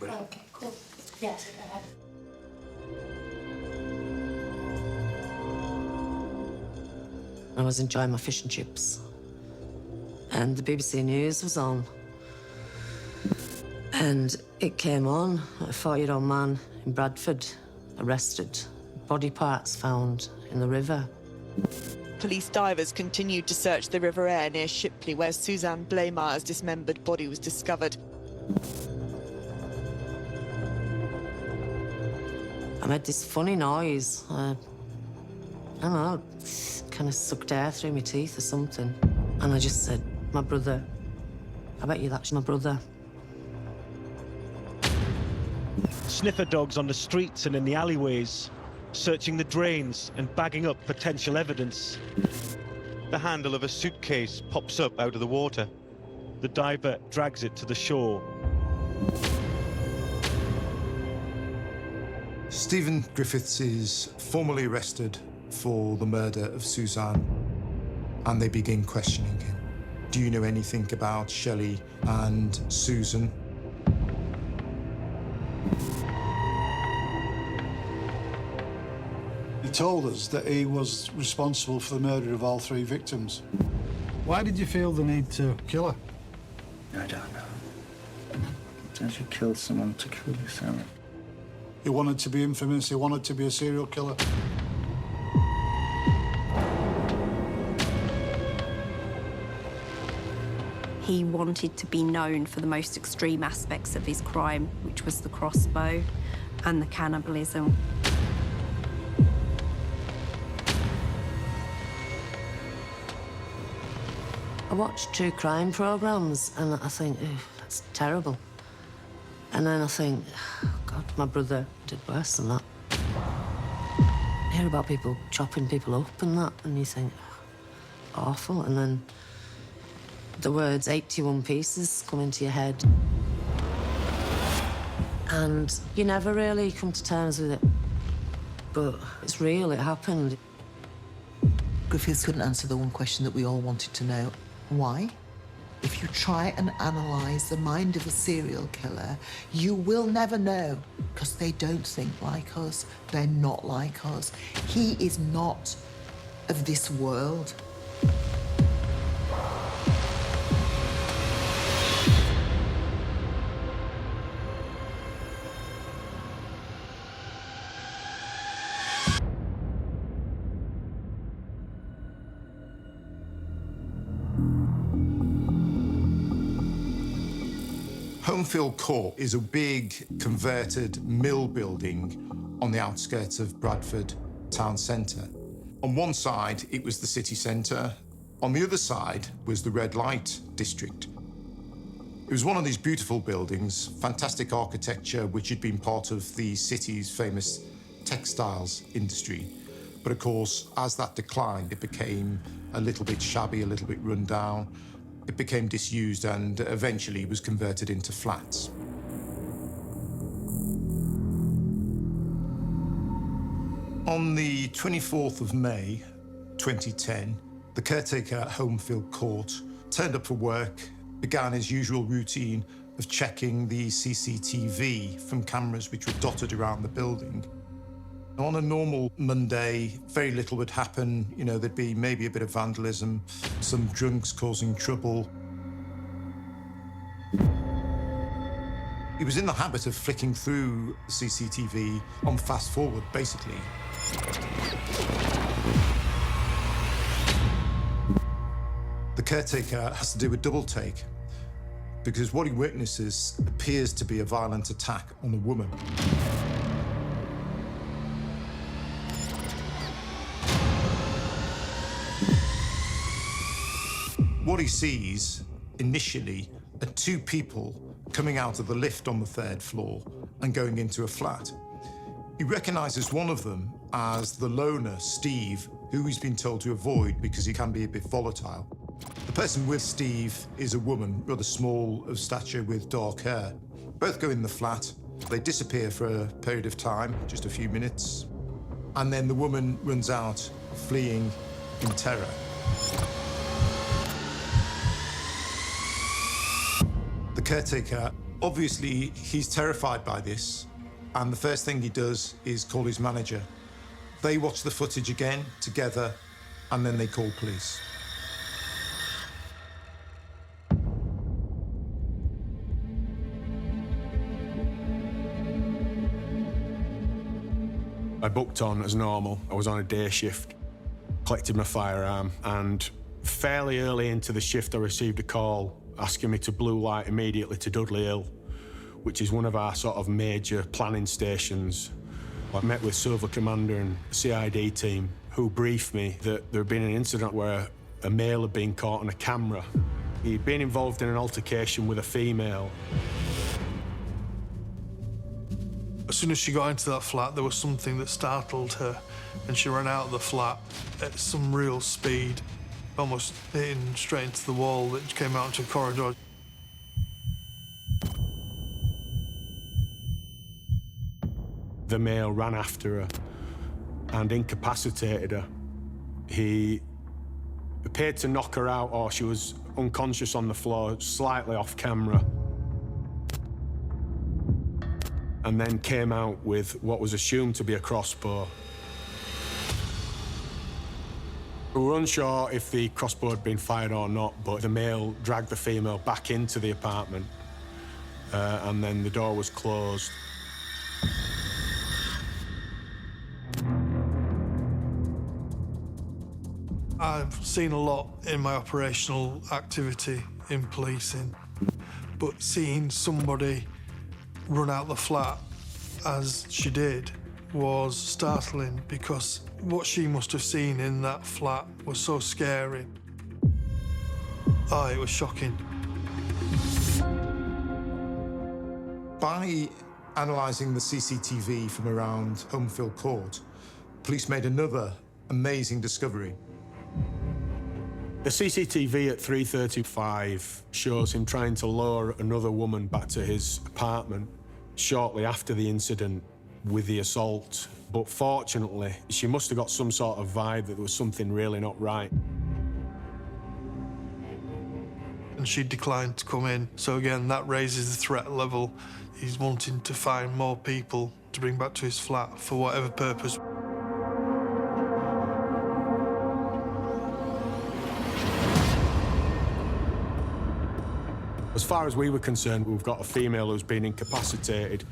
Okay, cool. Yes, go ahead. I was enjoying my fish and chips, and the BBC News was on. And it came on, a 40-year-old man in Bradford, arrested, body parts found in the river. Police divers continued to search the River Aire near Shipley, where Suzanne Blaymire's dismembered body was discovered. I made this funny noise. I don't know, kind of sucked air through my teeth or something. And I just said, my brother. I bet you that's my brother. Sniffer dogs on the streets and in the alleyways, searching the drains and bagging up potential evidence. The handle of a suitcase pops up out of the water. The diver drags it to the shore. Stephen Griffiths is formally arrested for the murder of Suzanne, and they begin questioning him. Do you know anything about Shelley and Susan? He told us that he was responsible for the murder of all 3 victims. Why did you feel the need to kill her? I don't know. Sometimes you kill someone to kill yourself. He wanted to be infamous, he wanted to be a serial killer. He wanted to be known for the most extreme aspects of his crime, which was the crossbow and the cannibalism. I watch true crime programmes and I think, oh, that's terrible. And then I think, oh, God, my brother did worse than that. I hear about people chopping people up and that, and you think, oh, awful. And then the words 81 pieces come into your head. And you never really come to terms with it. But it's real, it happened. Griffiths couldn't answer the one question that we all wanted to know. Why? If you try and analyse the mind of a serial killer, you will never know, because they don't think like us. They're not like us. He is not of this world. Homefield Court is a big converted mill building on the outskirts of Bradford town centre. On one side, it was the city centre. On the other side was the red light district. It was one of these beautiful buildings, fantastic architecture, which had been part of the city's famous textiles industry. But of course, as that declined, it became a little bit shabby, a little bit run down. It became disused and eventually was converted into flats. On the 24th of May, 2010, the caretaker at Homefield Court turned up for work, began his usual routine of checking the CCTV from cameras which were dotted around the building. On a normal Monday, very little would happen. You know, there'd be maybe a bit of vandalism, some drunks causing trouble. He was in the habit of flicking through CCTV on fast forward, basically. The caretaker has to do a double take because what he witnesses appears to be a violent attack on a woman. What he sees, initially, are 2 people coming out of the lift on the 3rd floor and going into a flat. He recognises one of them as the loner, Steve, who he's been told to avoid because he can be a bit volatile. The person with Steve is a woman, rather small, of stature with dark hair. Both go in the flat. They disappear for a period of time, just a few minutes. And then the woman runs out, fleeing in terror. The caretaker Obviously, he's terrified by this, and the first thing he does is call his manager. They watch the footage again together, and then they call police. I booked on as normal. I was on a day shift, collected my firearm, and fairly early into the shift I received a call asking me to blue light immediately to Dudley Hill, which is one of our sort of major planning stations. I met with Silver Commander and CID team who briefed me that there had been an incident where a male had been caught on a camera. He'd been involved in an altercation with a female. As soon as she got into that flat, there was something that startled her, and she ran out of the flat at some real speed, almost hitting straight into the wall that came out into a corridor. The male ran after her and incapacitated her. He appeared to knock her out, or she was unconscious on the floor, slightly off camera, and then came out with what was assumed to be a crossbow. We were unsure if the crossbow had been fired or not, but the male dragged the female back into the apartment, and then the door was closed. I've seen a lot in my operational activity in policing, but seeing somebody run out the flat as she did was startling, because what she must have seen in that flat was so scary. Oh, it was shocking. By analysing the CCTV from around Homefield Court, police made another amazing discovery. The CCTV at 3:35 shows him trying to lure another woman back to his apartment shortly after the incident with the assault. But fortunately, she must have got some sort of vibe that there was something really not right. And she declined to come in. So again, that raises the threat level. He's wanting to find more people to bring back to his flat for whatever purpose. As far as we were concerned, we've got a female who's been incapacitated,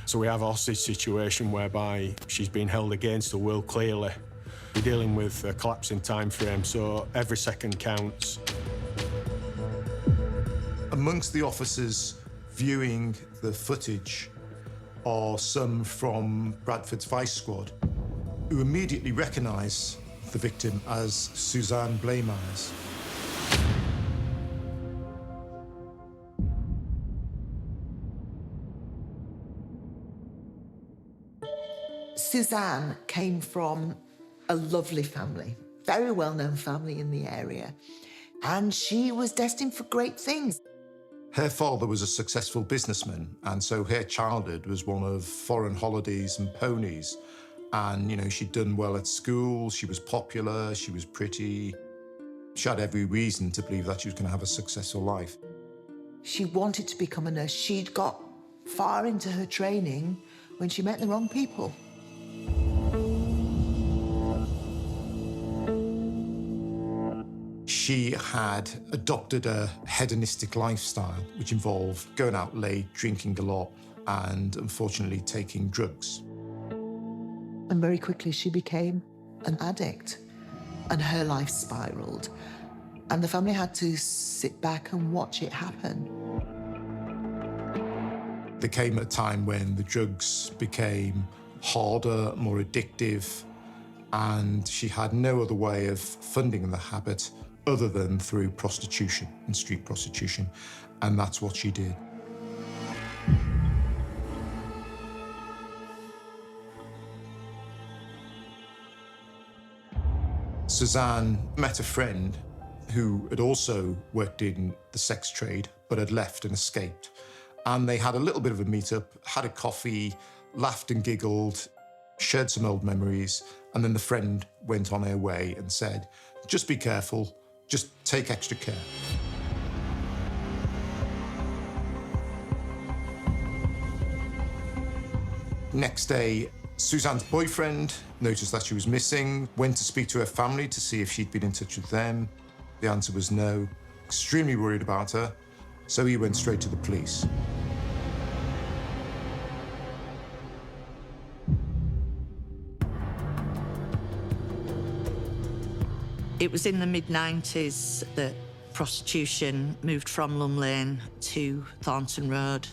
so we have a hostage situation whereby she's been held against her will, clearly. We're dealing with a collapsing time frame, so every second counts. Amongst the officers viewing the footage are some from Bradford's Vice Squad, who immediately recognise the victim as Suzanne Blaymyers. Suzanne came from a lovely family, very well-known family in the area, and she was destined for great things. Her father was a successful businessman, and so her childhood was one of foreign holidays and ponies. And, you know, she'd done well at school, she was popular, she was pretty. She had every reason to believe that she was going to have a successful life. She wanted to become a nurse. She'd got far into her training when she met the wrong people. She had adopted a hedonistic lifestyle, which involved going out late, drinking a lot, and unfortunately taking drugs. And very quickly she became an addict, and her life spiraled. And the family had to sit back and watch it happen. There came a time when the drugs became harder, more addictive, and she had no other way of funding the habit other than through prostitution and street prostitution, and that's what she did. Suzanne met a friend who had also worked in the sex trade but had left and escaped. And they had a little bit of a meet-up, had a coffee, laughed and giggled, shared some old memories, and then the friend went on her way and said, just be careful, just take extra care. Next day, Suzanne's boyfriend noticed that she was missing, went to speak to her family to see if she'd been in touch with them. The answer was no. Extremely worried about her, so he went straight to the police. It was in the mid-90s that prostitution moved from Lum Lane to Thornton Road.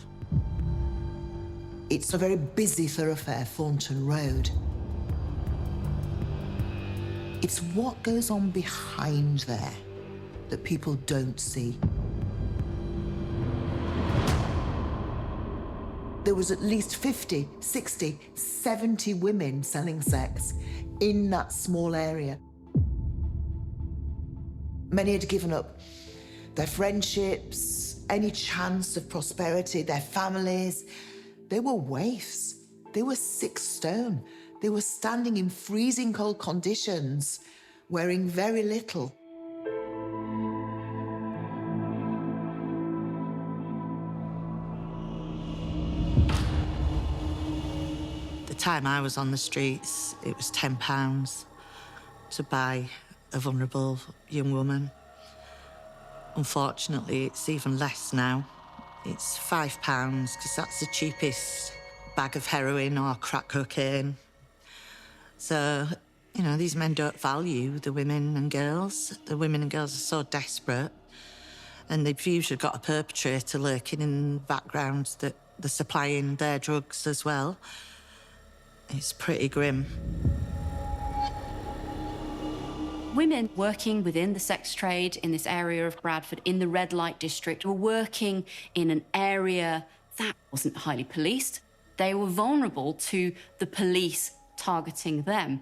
It's a very busy thoroughfare, Thornton Road. It's what goes on behind there that people don't see. There was at least 50, 60, 70 women selling sex in that small area. Many had given up their friendships, any chance of prosperity, their families. They were waifs. They were 6 stone. They were standing in freezing cold conditions, wearing very little. The time I was on the streets, it was £10 to buy a vulnerable young woman. Unfortunately, it's even less now. It's £5, because that's the cheapest bag of heroin or crack cocaine. So, you know, these men don't value the women and girls. The women and girls are so desperate, and they've usually got a perpetrator lurking in the background that they're supplying their drugs as well. It's pretty grim. Women working within the sex trade in this area of Bradford, in the red light district, were working in an area that wasn't highly policed. They were vulnerable to the police targeting them.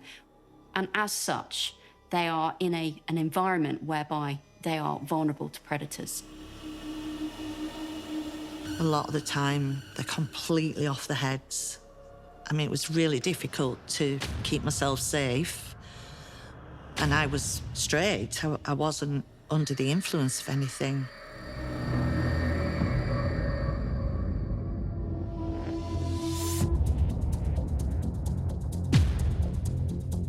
And as such, they are in an environment whereby they are vulnerable to predators. A lot of the time, they're completely off their heads. I mean, it was really difficult to keep myself safe. And I was straight. I wasn't under the influence of anything.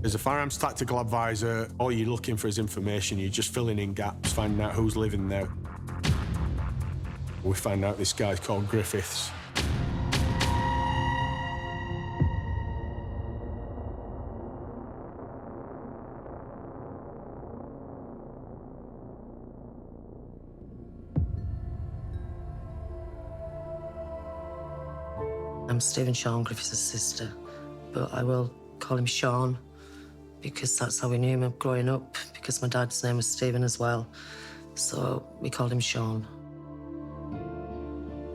As a firearms tactical advisor, all you're looking for is information. You're just filling in gaps, finding out who's living there. We find out this guy's called Griffiths. I'm Stephen Griffiths' sister, but I will call him Sean because that's how we knew him growing up, because my dad's name was Stephen as well, so we called him Sean.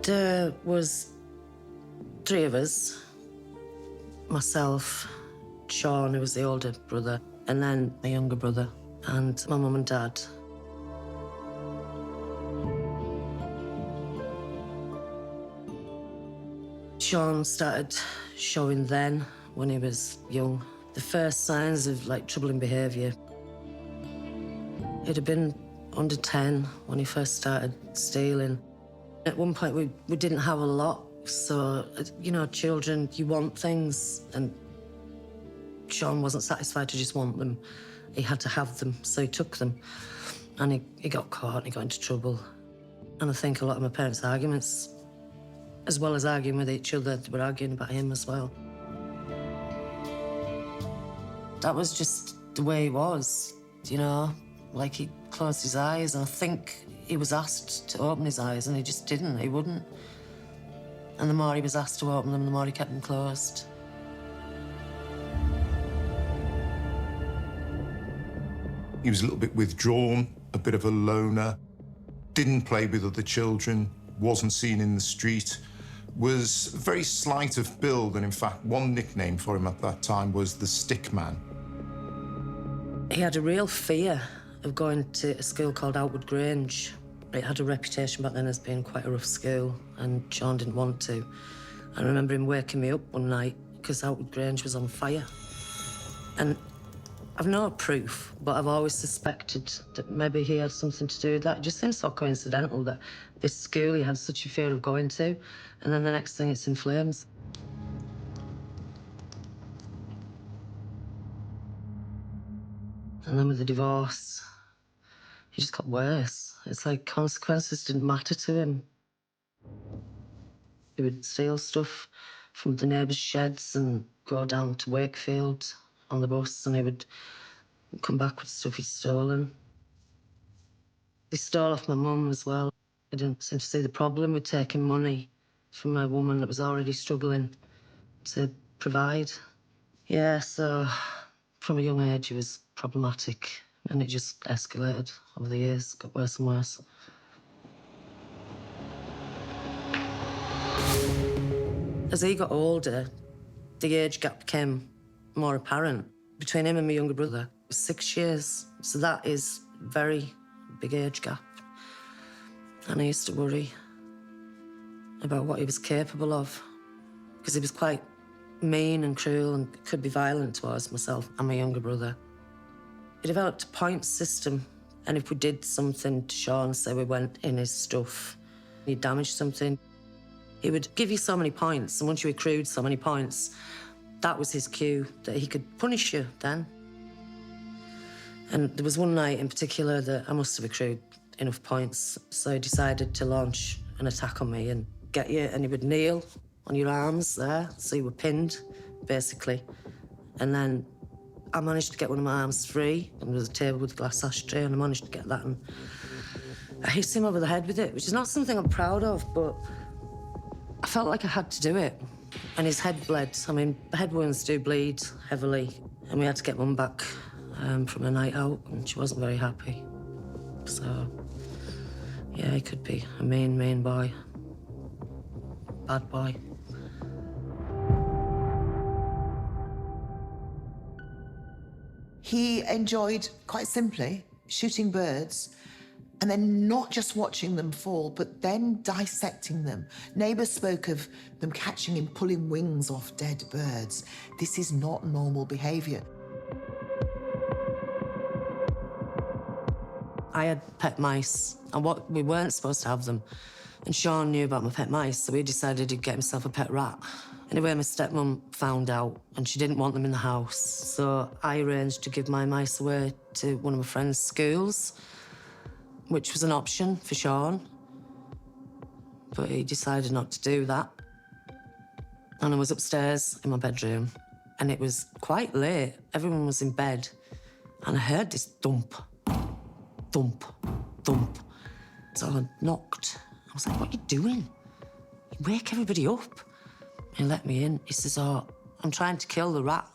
There was 3 of us, myself, Sean, who was the older brother, and then my younger brother, and my mum and dad. Sean started showing then, when he was young, the first signs of, like, troubling behaviour. He'd have been under 10 when he first started stealing. At one point, we didn't have a lot, so, you know, children, you want things, and Sean wasn't satisfied to just want them. He had to have them, so he took them. And he got caught and he got into trouble. And I think a lot of my parents' arguments, as well as arguing with each other, they were arguing about him as well. That was just the way he was, you know, like he closed his eyes, and I think he was asked to open his eyes and he just didn't, he wouldn't. And the more he was asked to open them, the more he kept them closed. He was a little bit withdrawn, a bit of a loner, didn't play with other children, wasn't seen in the street, was very slight of build, and in fact, one nickname for him at that time was the Stick Man. He had a real fear of going to a school called Outward Grange. It had a reputation back then as being quite a rough school, and Sean didn't want to. I remember him waking me up one night because Outward Grange was on fire. And I've no proof, but I've always suspected that maybe he had something to do with that. It just seems so coincidental that this school he had such a fear of going to, and then the next thing it's in flames. And then with the divorce, he just got worse. It's like consequences didn't matter to him. He would steal stuff from the neighbours' sheds and go down to Wakefield on the bus, and he would come back with stuff he'd stolen. He stole off my mum as well. I didn't seem to see the problem with taking money from a woman that was already struggling to provide. Yeah, so from a young age, he was problematic, and it just escalated over the years, got worse and worse. As he got older, the age gap became more apparent. Between him and my younger brother, it was 6 years. So that is a very big age gap. And I used to worry about what he was capable of, because he was quite mean and cruel and could be violent towards myself and my younger brother. He developed a points system, and if we did something to Sean, say we went in his stuff, he damaged something, he would give you so many points, and once you accrued so many points, that was his cue that he could punish you then. And there was one night in particular that I must have accrued enough points, so he decided to launch an attack on me and get you, and he would kneel on your arms there, so you were pinned, basically. And then I managed to get one of my arms free, and there was a table with a glass ashtray, and I managed to get that, and I hit him over the head with it, which is not something I'm proud of, but I felt like I had to do it. And his head bled. I mean, head wounds do bleed heavily, and we had to get Mum back from a night out, and she wasn't very happy. So, yeah, he could be a mean, mean boy. Bad boy. He enjoyed, quite simply, shooting birds, and then not just watching them fall, but then dissecting them. Neighbours spoke of them catching and pulling wings off dead birds. This is not normal behaviour. I had pet mice, and we weren't supposed to have them. And Sean knew about my pet mice, so he decided he'd get himself a pet rat. Anyway, my stepmum found out, and she didn't want them in the house. So I arranged to give my mice away to one of my friend's schools, which was an option for Sean. But he decided not to do that. And I was upstairs in my bedroom, and it was quite late. Everyone was in bed, and I heard this thump, thump, thump. So I knocked. I was like, what are you doing? You wake everybody up. He let me in. He says, oh, I'm trying to kill the rat.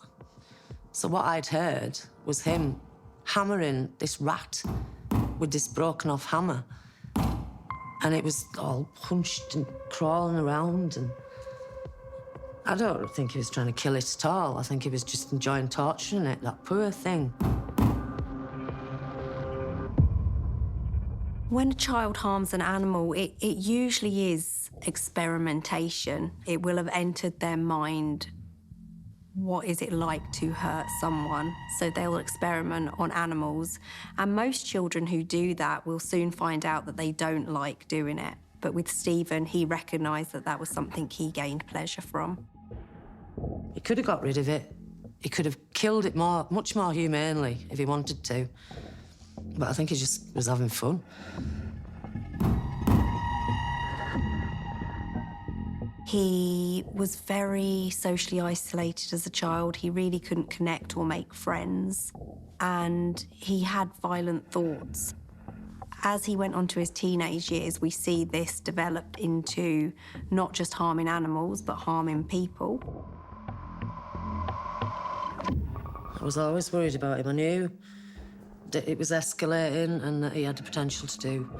So what I'd heard was him hammering this rat with this broken off hammer. And it was all hunched and crawling around, and I don't think he was trying to kill it at all. I think he was just enjoying torturing it, that poor thing. When a child harms an animal, it usually is experimentation. It will have entered their mind, what is it like to hurt someone? So they'll experiment on animals. And most children who do that will soon find out that they don't like doing it. But with Stephen, he recognised that that was something he gained pleasure from. He could have got rid of it. He could have killed it much more humanely if he wanted to. But I think he just was having fun. He was very socially isolated as a child. He really couldn't connect or make friends. And he had violent thoughts. As he went on to his teenage years, we see this develop into not just harming animals, but harming people. I was always worried about him. I knew that it was escalating and that he had the potential to do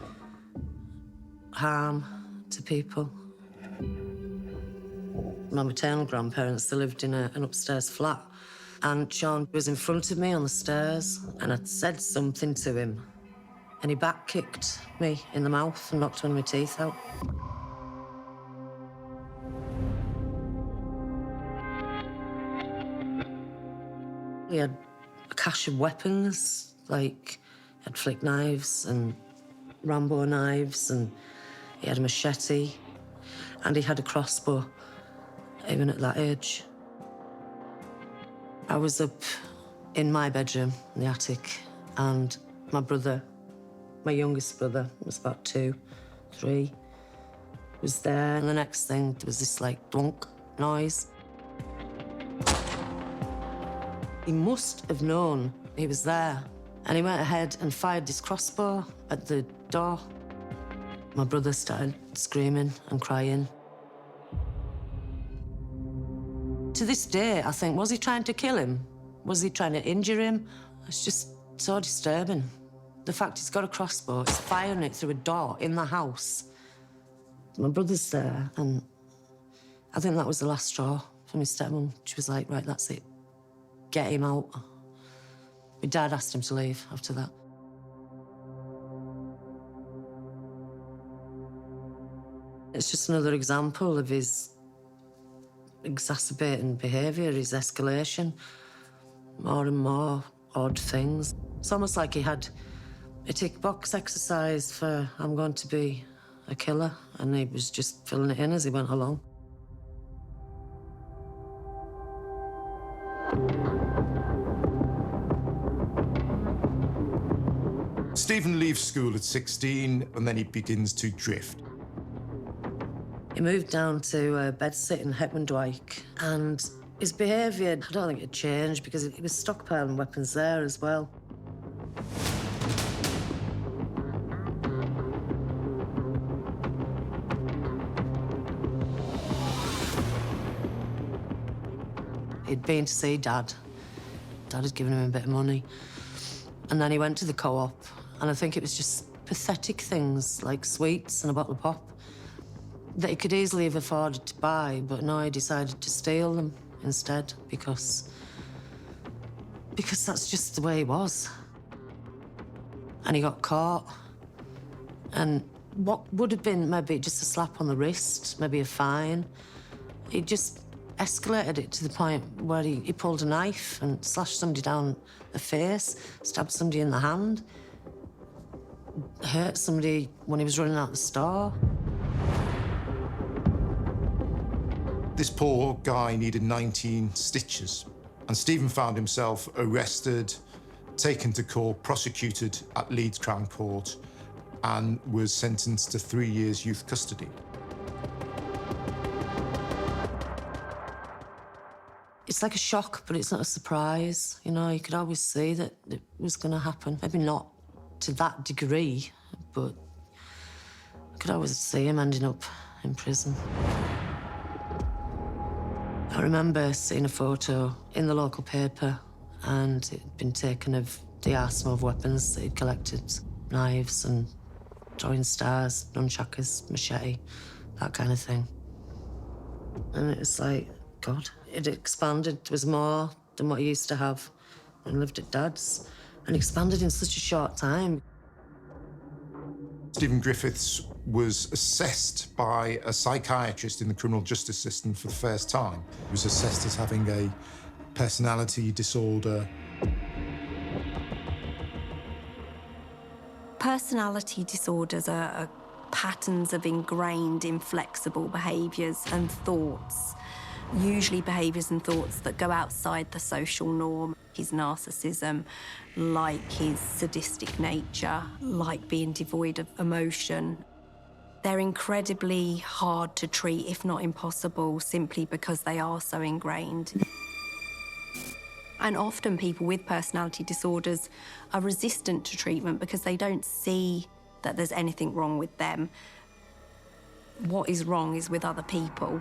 harm to people. My maternal grandparents, they lived in an upstairs flat, and Sean was in front of me on the stairs, and I'd said something to him, and he back-kicked me in the mouth and knocked one of my teeth out. He had a cache of weapons, like he had flick knives and Rambo knives, and he had a machete, and he had a crossbow, even at that age. I was up in my bedroom, in the attic, and my brother, my youngest brother, was about 2, 3, was there, and the next thing, there was this, like, blunk noise. He must have known he was there, and he went ahead and fired this crossbow at the door. My brother started screaming and crying. To this day, I think, was he trying to kill him? Was he trying to injure him? It's just so disturbing. The fact he's got a crossbow, he's firing it through a door in the house. My brother's there, and I think that was the last straw for my stepmom. She was like, right, that's it. Get him out. My dad asked him to leave after that. It's just another example of his exacerbating behaviour, his escalation. More and more odd things. It's almost like he had a tick box exercise for, I'm going to be a killer, and he was just filling it in as he went along. Stephen leaves school at 16, and then he begins to drift. He moved down to Bedsit in Heckmondwike, and his behaviour, I don't think it changed because he was stockpiling weapons there as well. He'd been to see Dad. Dad had given him a bit of money. And then he went to the co-op, and I think it was just pathetic things like sweets and a bottle of pop that he could easily have afforded to buy, but no, he decided to steal them instead because that's just the way he was. And he got caught. And what would have been maybe just a slap on the wrist, maybe a fine, he just escalated it to the point where he pulled a knife and slashed somebody down the face, stabbed somebody in the hand, hurt somebody when he was running out the store. This poor guy needed 19 stitches, and Stephen found himself arrested, taken to court, prosecuted at Leeds Crown Court, and was sentenced to 3 years youth custody. It's like a shock, but it's not a surprise. You know, you could always see that it was going to happen. Maybe not to that degree, but I could always see him ending up in prison. I remember seeing a photo in the local paper, and it had been taken of the arsenal of weapons that he'd collected. Knives and throwing stars, nunchuckers, machete, that kind of thing. And it was like, God, it expanded. There was more than what he used to have and lived at Dad's, and expanded in such a short time. Stephen Griffiths was assessed by a psychiatrist in the criminal justice system for the first time. He was assessed as having a personality disorder. Personality disorders are patterns of ingrained, inflexible behaviours and thoughts, usually behaviours and thoughts that go outside the social norm. His narcissism, like his sadistic nature, like being devoid of emotion. They're incredibly hard to treat, if not impossible, simply because they are so ingrained. And often people with personality disorders are resistant to treatment because they don't see that there's anything wrong with them. What is wrong is with other people.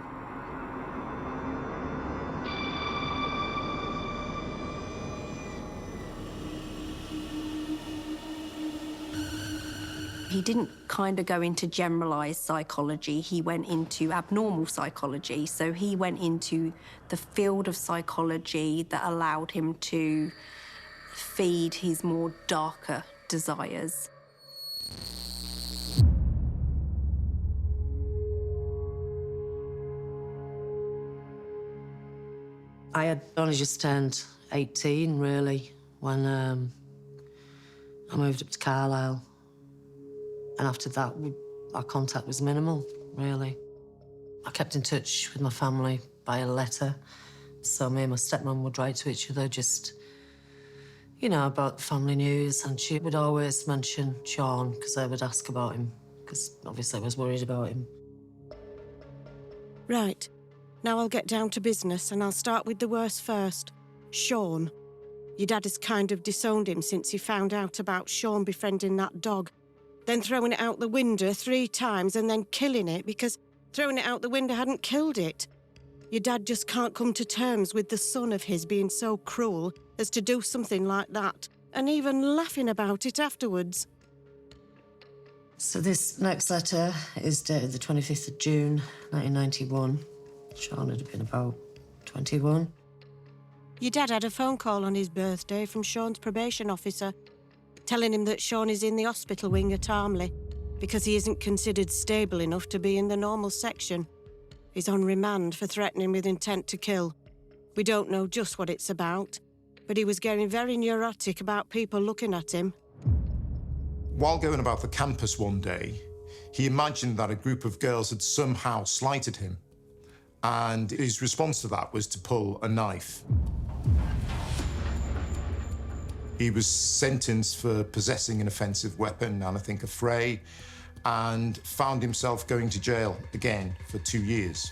He didn't kind of go into generalised psychology, he went into abnormal psychology. So he went into the field of psychology that allowed him to feed his more darker desires. I had only just turned 18, really, when I moved up to Carlisle. And after that, our contact was minimal, really. I kept in touch with my family by a letter. So me and my stepmom would write to each other just you know, about family news, and she would always mention Sean, because I would ask about him, because obviously I was worried about him. Right. Now I'll get down to business, and I'll start with the worst first. Sean. Your dad has kind of disowned him since he found out about Sean befriending that dog, then throwing it out the window 3 times and then killing it because throwing it out the window hadn't killed it. Your dad just can't come to terms with the son of his being so cruel as to do something like that, and even laughing about it afterwards. So this next letter is dated the 25th of June, 1991. Sean had been about 21. Your dad had a phone call on his birthday from Sean's probation officer, telling him that Sean is in the hospital wing at Armley because he isn't considered stable enough to be in the normal section. He's on remand for threatening with intent to kill. We don't know just what it's about, but he was getting very neurotic about people looking at him. While going about the campus one day, he imagined that a group of girls had somehow slighted him, and his response to that was to pull a knife. He was sentenced for possessing an offensive weapon and I think a fray, and found himself going to jail again for 2 years.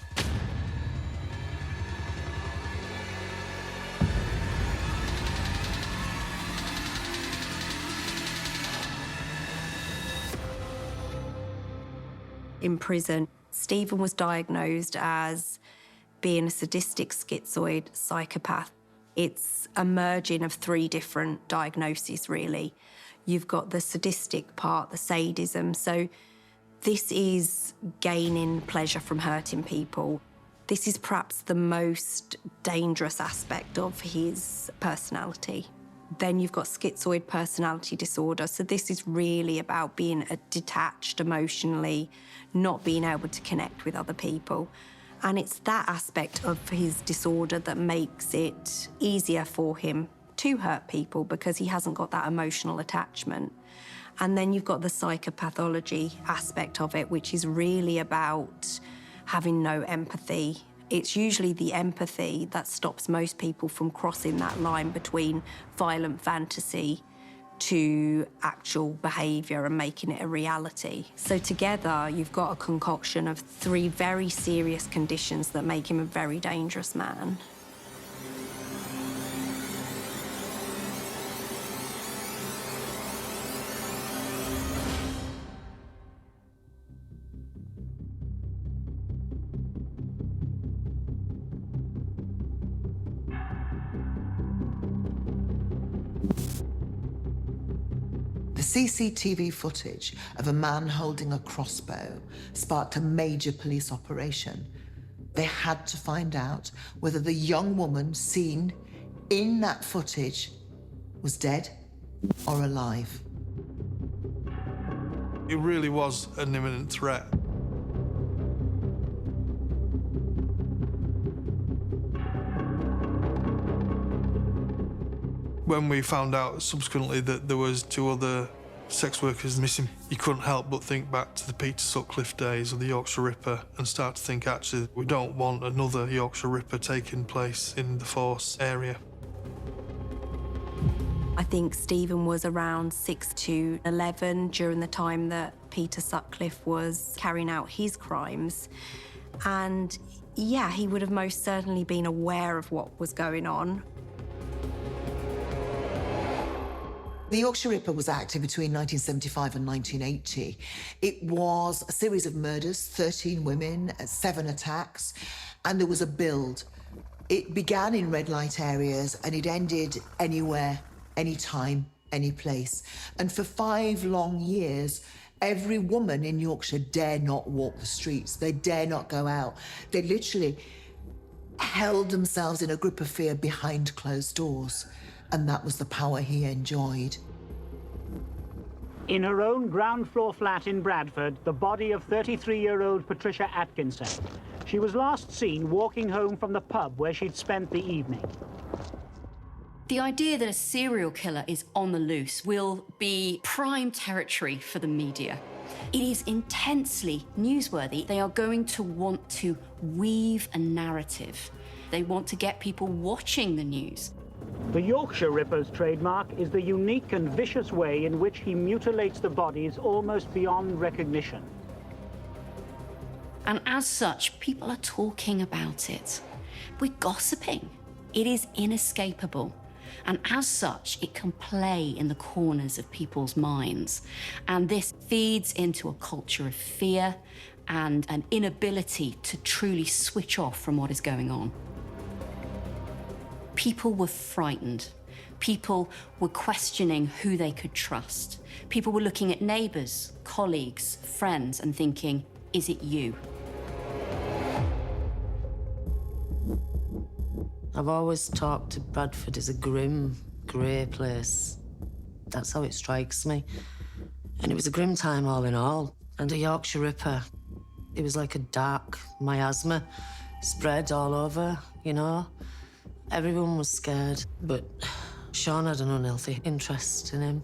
In prison, Stephen was diagnosed as being a sadistic schizoid psychopath. It's a merging of 3 different diagnoses, really. You've got the sadistic part, the sadism. So this is gaining pleasure from hurting people. This is perhaps the most dangerous aspect of his personality. Then you've got schizoid personality disorder. So this is really about being detached emotionally, not being able to connect with other people. And it's that aspect of his disorder that makes it easier for him to hurt people because he hasn't got that emotional attachment. And then you've got the psychopathology aspect of it, which is really about having no empathy. It's usually the empathy that stops most people from crossing that line between violent fantasy to actual behaviour and making it a reality. So together, you've got a concoction of 3 very serious conditions that make him a very dangerous man. The CCTV footage of a man holding a crossbow sparked a major police operation. They had to find out whether the young woman seen in that footage was dead or alive. It really was an imminent threat. When we found out subsequently that there was 2 other sex workers missing, you couldn't help but think back to the Peter Sutcliffe days of the Yorkshire Ripper and start to think, actually, we don't want another Yorkshire Ripper taking place in the Force area. I think Stephen was around 6 to 11 during the time that Peter Sutcliffe was carrying out his crimes. And yeah, he would have most certainly been aware of what was going on. The Yorkshire Ripper was active between 1975 and 1980. It was a series of murders, 13 women, 7 attacks, and there was a build. It began in red light areas and it ended anywhere, anytime, any place. And for 5 long years, every woman in Yorkshire dare not walk the streets. They dare not go out. They literally held themselves in a grip of fear behind closed doors. And that was the power he enjoyed. In her own ground floor flat in Bradford, the body of 33-year-old Patricia Atkinson. She was last seen walking home from the pub where she'd spent the evening. The idea that a serial killer is on the loose will be prime territory for the media. It is intensely newsworthy. They are going to want to weave a narrative. They want to get people watching the news. The Yorkshire Ripper's trademark is the unique and vicious way in which he mutilates the bodies almost beyond recognition. And as such, people are talking about it. We're gossiping. It is inescapable. And as such, it can play in the corners of people's minds. And this feeds into a culture of fear and an inability to truly switch off from what is going on. People were frightened. People were questioning who they could trust. People were looking at neighbours, colleagues, friends, and thinking, is it you? I've always talked to Bradford as a grim, grey place. That's how it strikes me. And it was a grim time all in all. And a Yorkshire Ripper, it was like a dark miasma spread all over, you know? Everyone was scared, but Sean had an unhealthy interest in him.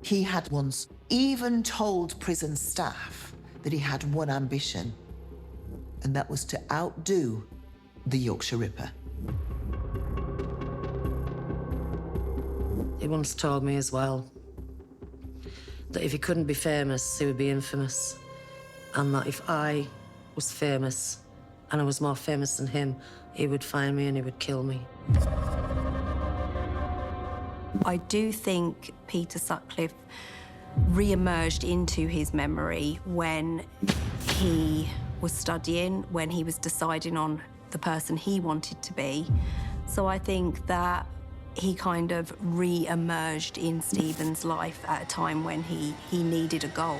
He had once even told prison staff that he had one ambition, and that was to outdo the Yorkshire Ripper. He once told me as well that if he couldn't be famous, he would be infamous. And that if I was famous and I was more famous than him, he would find me and he would kill me. I do think Peter Sutcliffe re-emerged into his memory when he was studying, when he was deciding on the person he wanted to be. So I think that he kind of re-emerged in Stephen's life at a time when he needed a goal.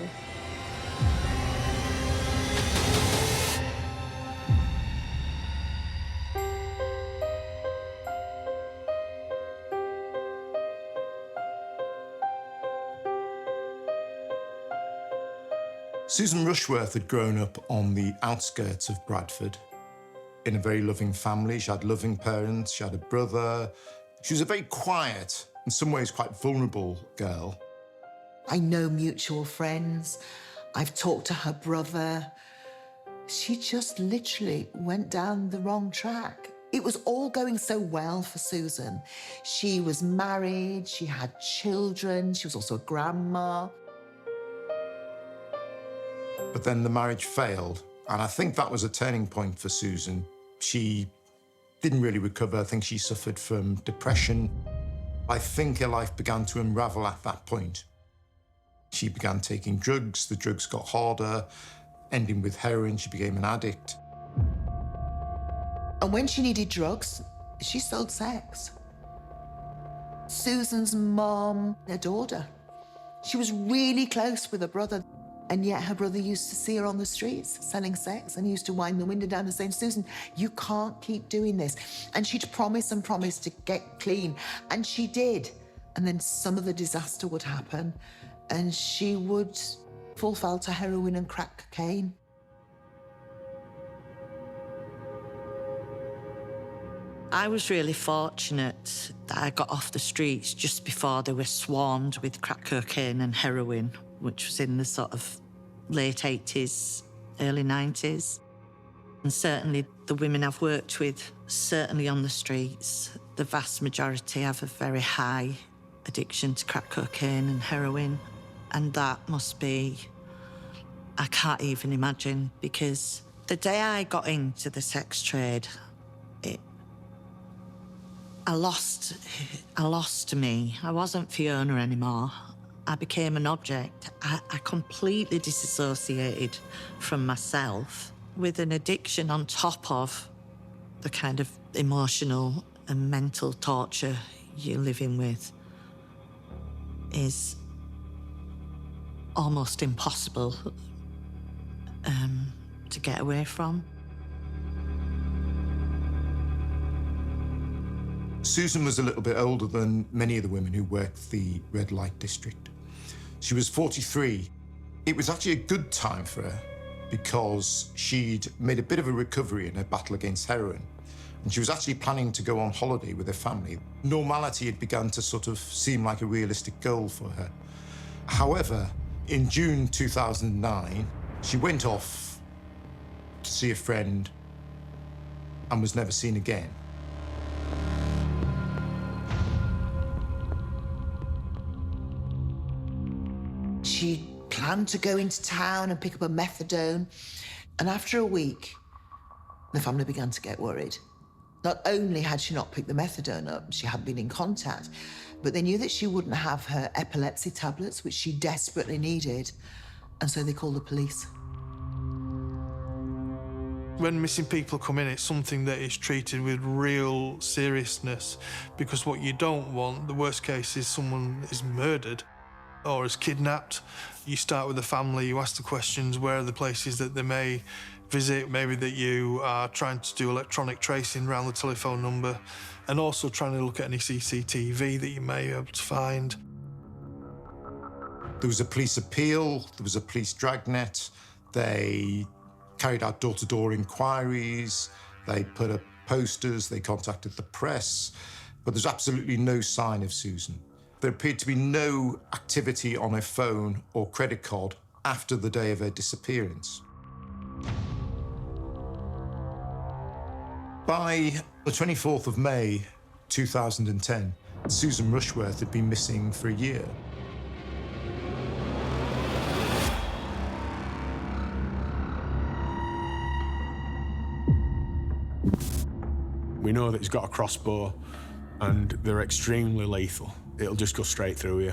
Susan Rushworth had grown up on the outskirts of Bradford in a very loving family. She had loving parents, she had a brother. She was a very quiet, in some ways quite vulnerable girl. I know mutual friends. I've talked to her brother. She just literally went down the wrong track. It was all going so well for Susan. She was married, she had children, she was also a grandma. But then the marriage failed, and I think that was a turning point for Susan. She didn't really recover. I think she suffered from depression. I think her life began to unravel at that point. She began taking drugs. The drugs got harder, ending with heroin. She became an addict. And when she needed drugs, she sold sex. Susan's mom adored her. She was really close with her brother. And yet her brother used to see her on the streets selling sex, and he used to wind the window down and say, Susan, you can't keep doing this. And she'd promise and promise to get clean, and she did. And then some of the disaster would happen, and she would fall foul to heroin and crack cocaine. I was really fortunate that I got off the streets just before they were swarmed with crack cocaine and heroin, which was in the sort of late 80s, early 90s. And certainly the women I've worked with, certainly on the streets, the vast majority have a very high addiction to crack cocaine and heroin. And that must be, I can't even imagine, because the day I got into the sex trade, I lost me. I wasn't Fiona anymore. I became an object. I completely disassociated from myself with an addiction on top of the kind of emotional and mental torture you're living with is almost impossible to get away from. Susan was a little bit older than many of the women who worked the red light district. She was 43. It was actually a good time for her because she'd made a bit of a recovery in her battle against heroin. And she was actually planning to go on holiday with her family. Normality had begun to sort of seem like a realistic goal for her. However, in June 2009, she went off to see a friend and was never seen again. She planned to go into town and pick up a methadone. And after a week, the family began to get worried. Not only had she not picked the methadone up, she had been in contact, but they knew that she wouldn't have her epilepsy tablets, which she desperately needed, and so they called the police. When missing people come in, it's something that is treated with real seriousness, because what you don't want, the worst case, is someone is murdered or is kidnapped. You start with the family, you ask the questions, where are the places that they may visit, maybe that you are trying to do electronic tracing around the telephone number, and also trying to look at any CCTV that you may be able to find. There was a police appeal, there was a police dragnet. They carried out door-to-door inquiries, they put up posters, they contacted the press, but there's absolutely no sign of Susan. There appeared to be no activity on her phone or credit card after the day of her disappearance. By the 24th of May, 2010, Susan Rushworth had been missing for a year. We know that he's got a crossbow and they're extremely lethal. It'll just go straight through you.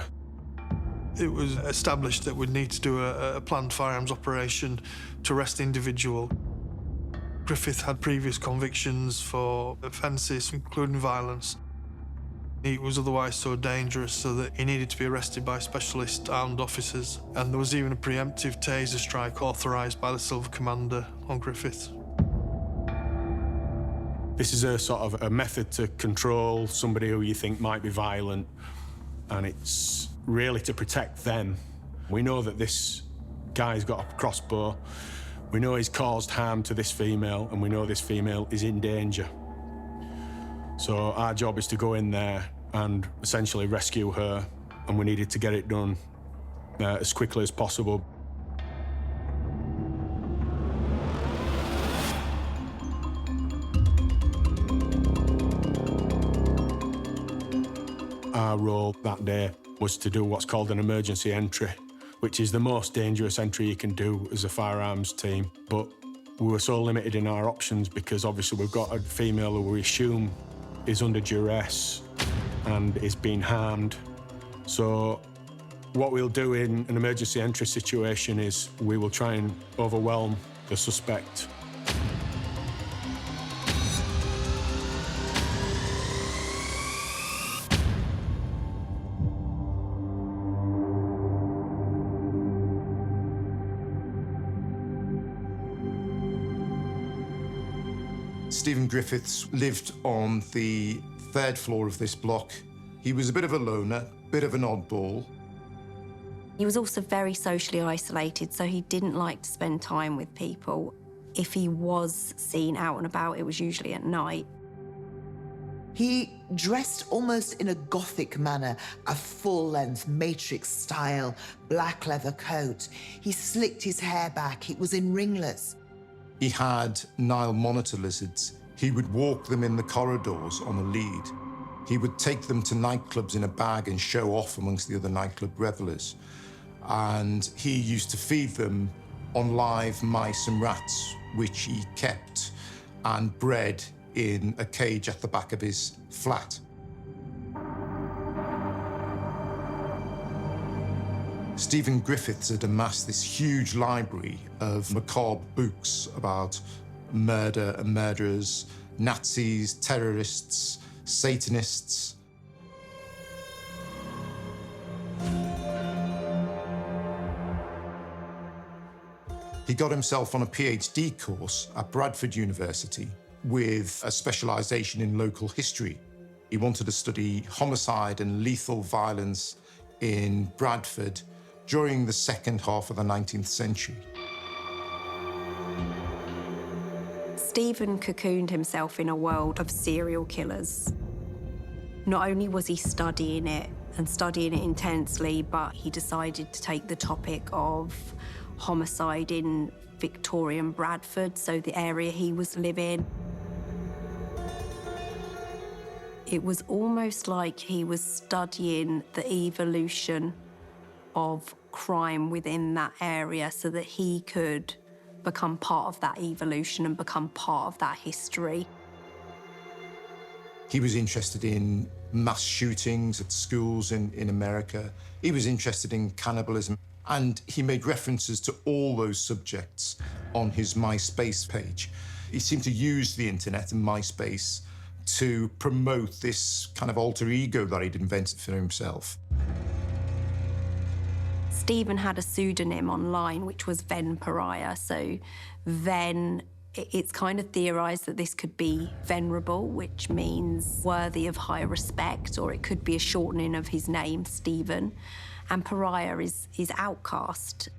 It was established that we'd need to do a planned firearms operation to arrest the individual. Griffith had previous convictions for offences, including violence. He was otherwise so dangerous so that he needed to be arrested by specialist armed officers, and there was even a preemptive taser strike authorised by the Silver Commander on Griffiths. This is a sort of a method to control somebody who you think might be violent, and it's really to protect them. We know that this guy's got a crossbow. We know he's caused harm to this female, and we know this female is in danger. So our job is to go in there and essentially rescue her, and we needed to get it done as quickly as possible. Our role that day was to do what's called an emergency entry, which is the most dangerous entry you can do as a firearms team. But we were so limited in our options because obviously we've got a female who we assume is under duress and is being harmed. So what we'll do in an emergency entry situation is we will try and overwhelm the suspect. Stephen Griffiths lived on the 3rd floor of this block. He was a bit of a loner, bit of an oddball. He was also very socially isolated, so he didn't like to spend time with people. If he was seen out and about, it was usually at night. He dressed almost in a Gothic manner, a full-length Matrix-style black leather coat. He slicked his hair back. It was in ringlets. He had Nile monitor lizards. He would walk them in the corridors on a lead. He would take them to nightclubs in a bag and show off amongst the other nightclub revelers. And he used to feed them on live mice and rats, which he kept and bred in a cage at the back of his flat. Stephen Griffiths had amassed this huge library of macabre books about murder and murderers, Nazis, terrorists, Satanists. He got himself on a PhD course at Bradford University with a specialisation in local history. He wanted to study homicide and lethal violence in Bradford during the second half of the 19th century. Stephen cocooned himself in a world of serial killers. Not only was he studying it and studying it intensely, but he decided to take the topic of homicide in Victorian Bradford, so the area he was living. It was almost like he was studying the evolution of crime within that area so that he could become part of that evolution and become part of that history. He was interested in mass shootings at schools in America. He was interested in cannibalism, and he made references to all those subjects on his MySpace page. He seemed to use the internet and MySpace to promote this kind of alter ego that he'd invented for himself. Stephen had a pseudonym online, which was Ven Pariah. So Ven, it's kind of theorised that this could be venerable, which means worthy of high respect, or it could be a shortening of his name, Stephen. And Pariah is outcast.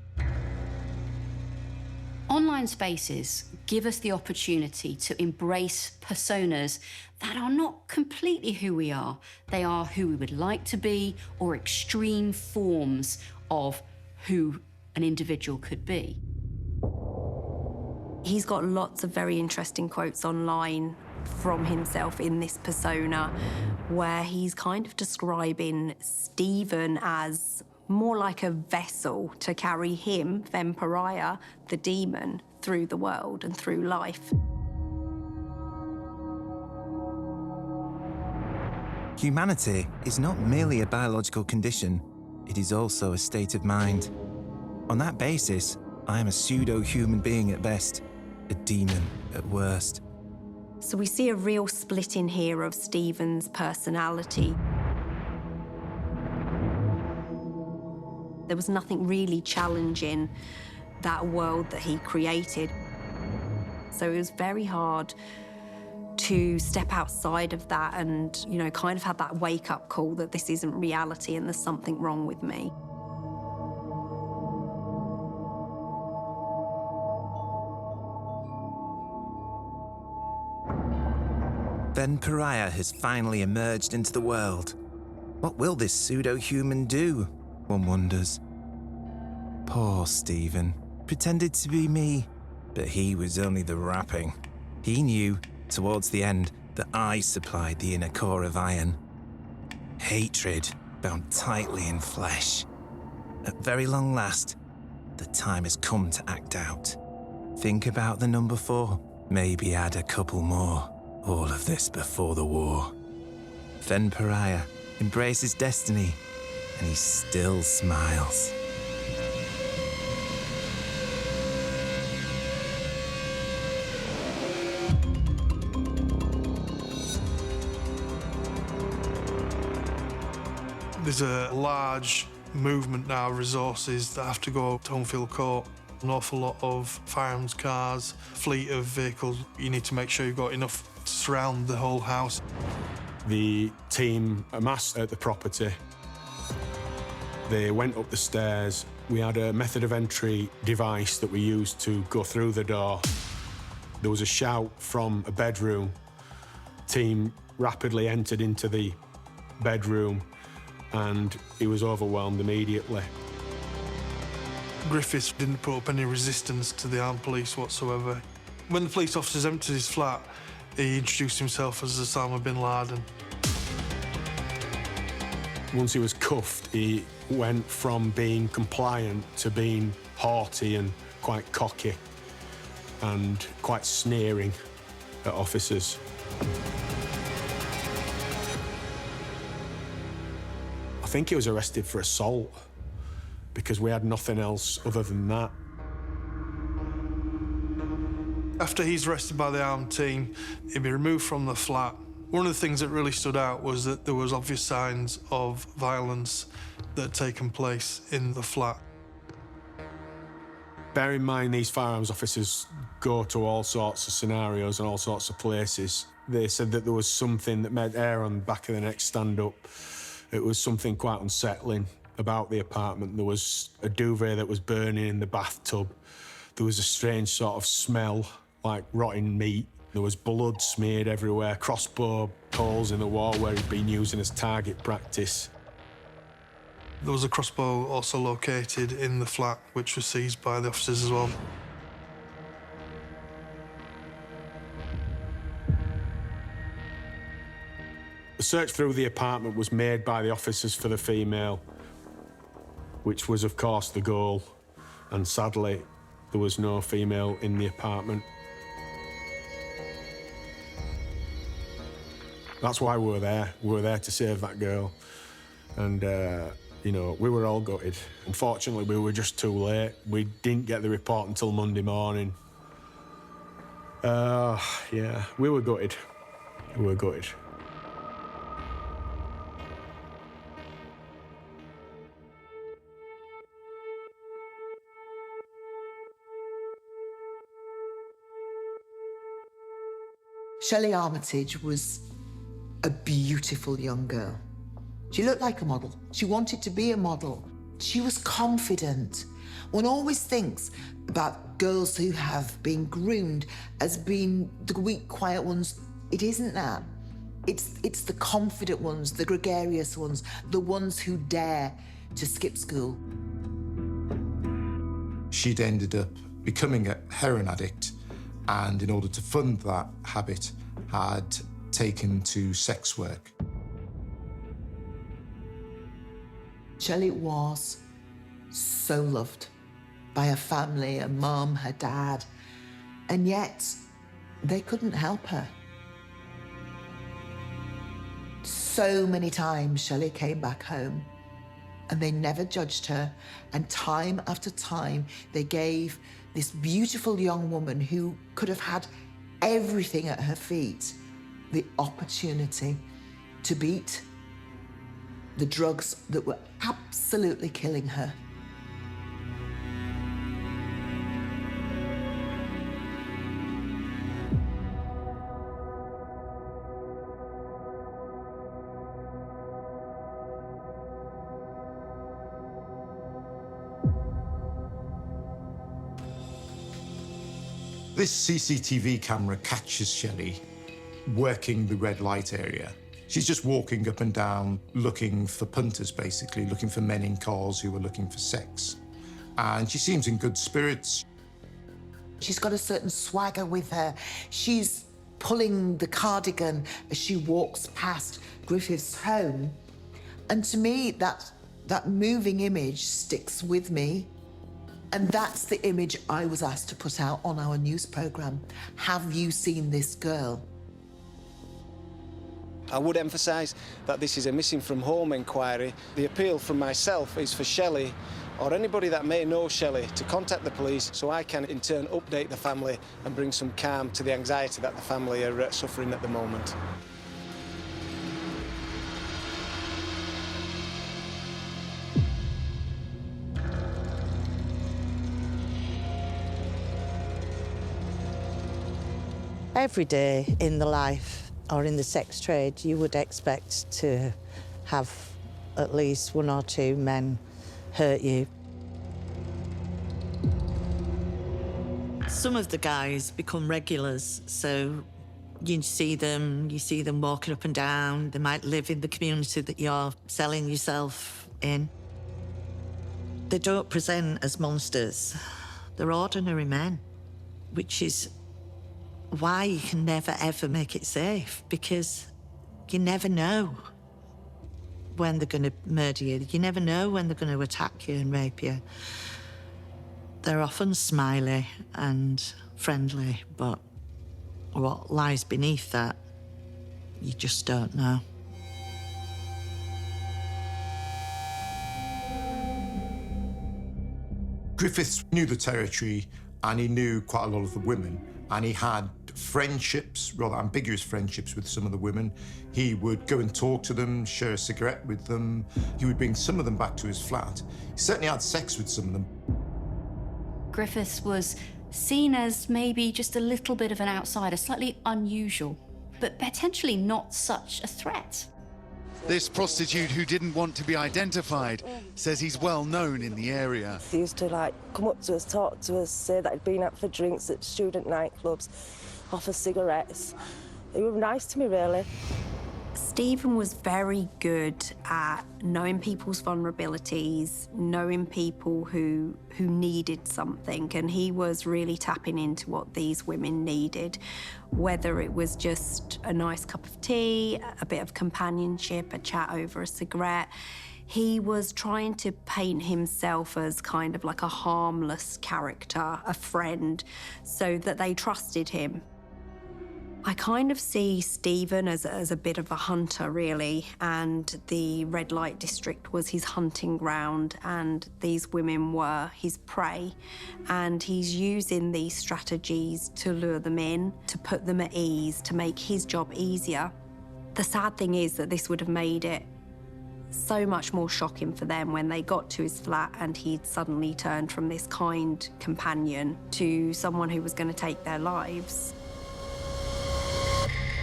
Online spaces give us the opportunity to embrace personas that are not completely who we are. They are who we would like to be, or extreme forms of who an individual could be. He's got lots of very interesting quotes online from himself in this persona, where he's kind of describing Stephen as more like a vessel to carry him, Ven Pariah, the demon, through the world and through life. Humanity is not merely a biological condition, it is also a state of mind. On that basis, I am a pseudo-human being at best, a demon at worst. So we see a real split in here of Stephen's personality. There was nothing really challenging that world that he created. So it was very hard to step outside of that and, you know, kind of have that wake-up call that this isn't reality and there's something wrong with me. Ven Pariah has finally emerged into the world. What will this pseudo-human do, one wonders. Poor Stephen. Pretended to be me, but he was only the wrapping. He knew, towards the end, that I supplied the inner core of iron. Hatred bound tightly in flesh. At very long last, the time has come to act out. Think about the number 4, maybe add a couple more. All of this before the war. Ven Pariah embraces destiny, and he still smiles. There's a large movement now of resources that have to go to Homefield Court. An awful lot of firearms cars, fleet of vehicles. You need to make sure you've got enough to surround the whole house. The team amassed at the property. They went up the stairs. We had a method of entry device that we used to go through the door. There was a shout from a bedroom. Team rapidly entered into the bedroom and he was overwhelmed immediately. Griffiths didn't put up any resistance to the armed police whatsoever. When the police officers emptied his flat, he introduced himself as Osama bin Laden. Once he was cuffed, he went from being compliant to being haughty and quite cocky and quite sneering at officers. I think he was arrested for assault because we had nothing else other than that. After he's arrested by the armed team, he'd be removed from the flat. One of the things that really stood out was that there was obvious signs of violence that had taken place in the flat. Bear in mind, these firearms officers go to all sorts of scenarios and all sorts of places. They said that there was something that made hair on the back of the neck stand up. It was something quite unsettling about the apartment. There was a duvet that was burning in the bathtub. There was a strange sort of smell, like rotting meat. There was blood smeared everywhere, crossbow holes in the wall where he'd been using as target practice. There was a crossbow also located in the flat, which was seized by the officers as well. The search through the apartment was made by the officers for the female. which was, of course, the goal. And sadly, there was no female in the apartment. That's why we were there. We were there to save that girl. And, you know, we were all gutted. Unfortunately, we were just too late. We didn't get the report until Monday morning. Yeah, we were gutted. We were gutted. Shelley Armitage was a beautiful young girl. She looked like a model. She wanted to be a model. She was confident. One always thinks about girls who have been groomed as being the weak, quiet ones. It isn't that. It's the confident ones, the gregarious ones, the ones who dare to skip school. She'd ended up becoming a heroin addict, and in order to fund that habit, had taken to sex work. Shelley was so loved by her family, her mum, her dad, and yet they couldn't help her. So many times Shelley came back home and they never judged her, and time after time they gave this beautiful young woman who could have had everything at her feet the opportunity to beat the drugs that were absolutely killing her. This CCTV camera catches Shelley working the red light area. She's just walking up and down, looking for punters, basically, looking for men in cars who were looking for sex. And she seems in good spirits. She's got a certain swagger with her. She's pulling the cardigan as she walks past Griffiths' home. And to me, that moving image sticks with me. And that's the image I was asked to put out on our news programme. Have you seen this girl? I would emphasise that this is a missing from home inquiry. The appeal from myself is for Shelley, or anybody that may know Shelley, to contact the police so I can in turn update the family and bring some calm to the anxiety that the family are suffering at the moment. Every day in the life or in the sex trade, you would expect to have at least one or two men hurt you. Some of the guys become regulars, so you see them walking up and down. They might live in the community that you're selling yourself in. They don't present as monsters. They're ordinary men, which is why you can never, ever make it safe, because you never know when they're going to murder you. You never know when they're going to attack you and rape you. They're often smiley and friendly, but what lies beneath that, you just don't know. Griffiths knew the territory, and he knew quite a lot of the women, and he had friendships, rather ambiguous friendships, with some of the women. He would go and talk to them, share a cigarette with them. He would bring some of them back to his flat. He certainly had sex with some of them. Griffiths was seen as maybe just a little bit of an outsider, slightly unusual, but potentially not such a threat. This prostitute, who didn't want to be identified, says he's well known in the area. He used to come up to us, talk to us, say that he'd been out for drinks at student nightclubs, offer cigarettes. He was nice to me, really. Stephen was very good at knowing people's vulnerabilities, knowing people who needed something, and he was really tapping into what these women needed, whether it was just a nice cup of tea, a bit of companionship, a chat over a cigarette. He was trying to paint himself as kind of like a harmless character, a friend, so that they trusted him. I kind of see Stephen as a bit of a hunter, really, and the red light district was his hunting ground, and these women were his prey. And he's using these strategies to lure them in, to put them at ease, to make his job easier. The sad thing is that this would have made it so much more shocking for them when they got to his flat and he'd suddenly turned from this kind companion to someone who was going to take their lives.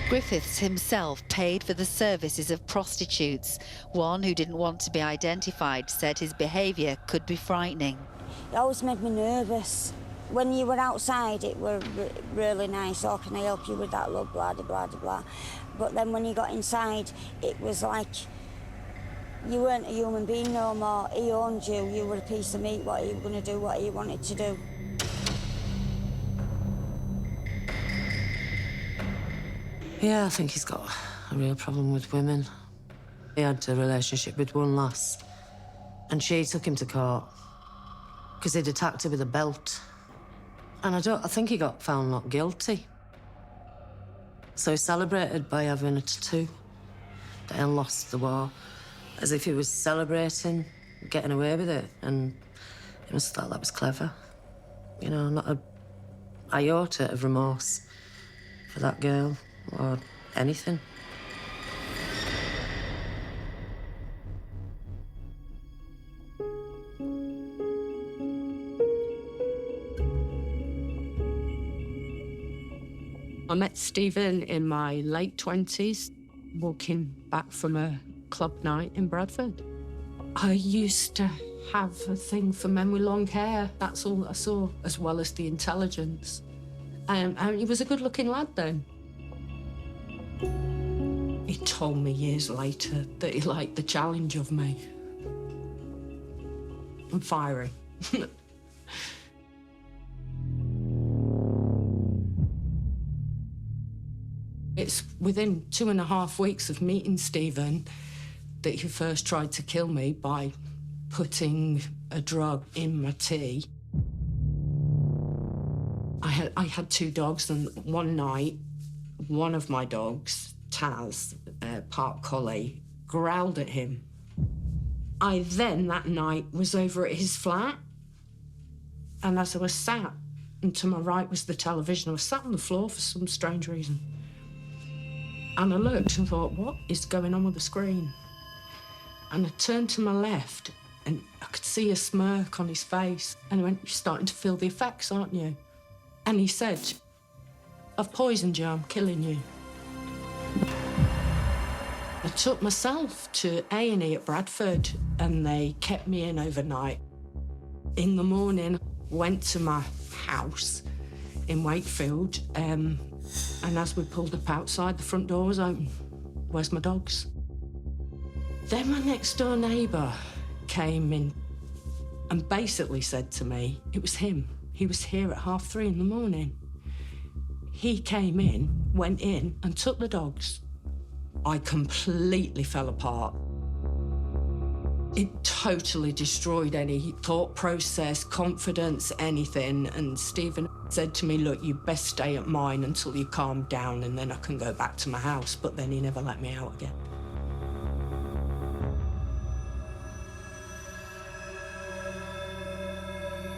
Griffiths himself paid for the services of prostitutes. One who didn't want to be identified said his behaviour could be frightening. It always made me nervous. When you were outside, it were really nice. Oh, can I help you with that, love, blah, blah, blah, blah. But then when you got inside, it was like you weren't a human being no more. He owned you. You were a piece of meat. What are you going to do? What you wanted to do? Yeah, I think he's got a real problem with women. He had a relationship with one lass, and she took him to court because he'd attacked her with a belt. And I think he got found not guilty. So he celebrated by having a tattoo that he lost the war, as if he was celebrating getting away with it, and he must have thought that was clever. You know, not an iota of remorse for that girl or anything. I met Stephen in my late 20s, walking back from a club night in Bradford. I used to have a thing for men with long hair. That's all I saw, as well as the intelligence. And he was a good-looking lad then. He told me years later that he liked the challenge of me. I'm fiery. It's within 2.5 weeks of meeting Stephen that he first tried to kill me by putting a drug in my tea. I had 2 dogs, and one night, one of my dogs, Taz, Park Collie, growled at him. I then, that night, was over at his flat, and as I was sat, and to my right was the television, I was sat on the floor for some strange reason. And I looked and thought, what is going on with the screen? And I turned to my left, and I could see a smirk on his face. And he went, you're starting to feel the effects, aren't you? And he said, I've poisoned you, I'm killing you. I took myself to A&E at Bradford, and they kept me in overnight. In the morning, went to my house in Wakefield, and as we pulled up outside, the front door was open. Where's my dogs? Then my next door neighbour came in and basically said to me, it was him. He was here at 3:30 in the morning. He came in, went in and took the dogs. I completely fell apart. It totally destroyed any thought process, confidence, anything. And Stephen said to me, look, you best stay at mine until you calm down and then I can go back to my house. But then he never let me out again.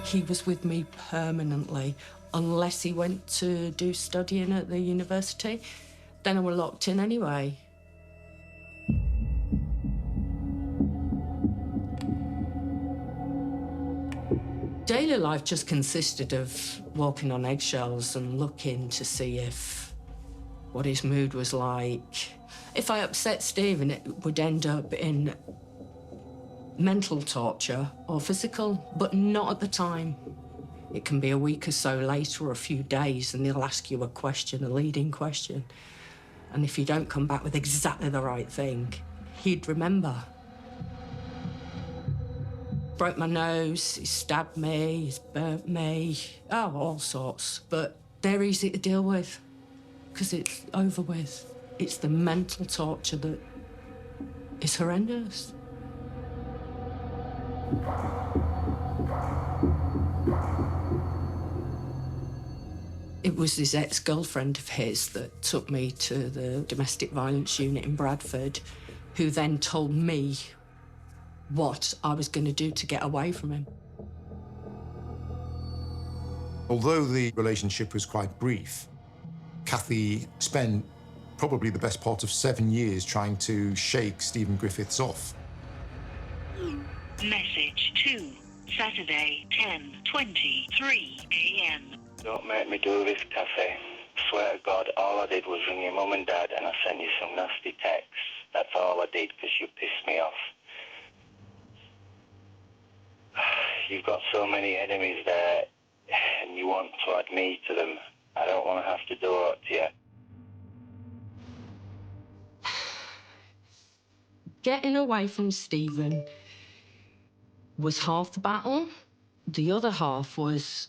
He was with me permanently, unless he went to do studying at the university. Then I were locked in anyway. Daily life just consisted of walking on eggshells and looking to see what his mood was like. If I upset Stephen, it would end up in mental torture or physical, but not at the time. It can be a week or so later or a few days, and they'll ask you a question, a leading question. And if you don't come back with exactly the right thing, he'd remember. Broke my nose, he stabbed me, he's burnt me, all sorts. But they're easy to deal with, because it's over with. It's the mental torture that is horrendous. It was this ex-girlfriend of his that took me to the domestic violence unit in Bradford, who then told me what I was going to do to get away from him. Although the relationship was quite brief, Kathy spent probably the best part of 7 years trying to shake Stephen Griffiths off. Message 2, Saturday, 10:23 a.m. Don't make me do this, Kathy. Swear to God, all I did was ring your mum and dad and I sent you some nasty texts. That's all I did because you pissed me off. You've got so many enemies there and you want to add me to them. I don't want to have to do it to you. Getting away from Stephen was half the battle. The other half was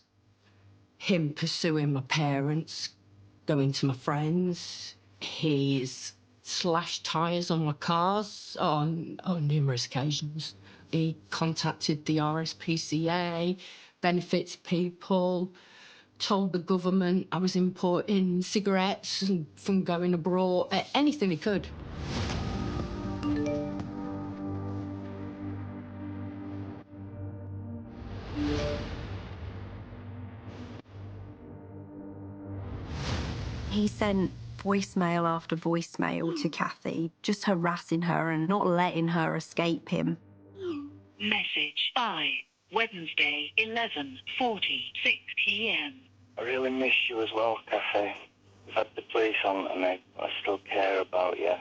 him pursuing my parents, going to my friends. He's slashed tyres on my cars on numerous occasions. He contacted the RSPCA, benefits people, told the government I was importing cigarettes from going abroad, anything he could. He sent voicemail after voicemail to Kathy, just harassing her and not letting her escape him. Message 5, Wednesday, 11:46 p.m. I really miss you as well, Kathy. We've had the police on to me, but I still care about you.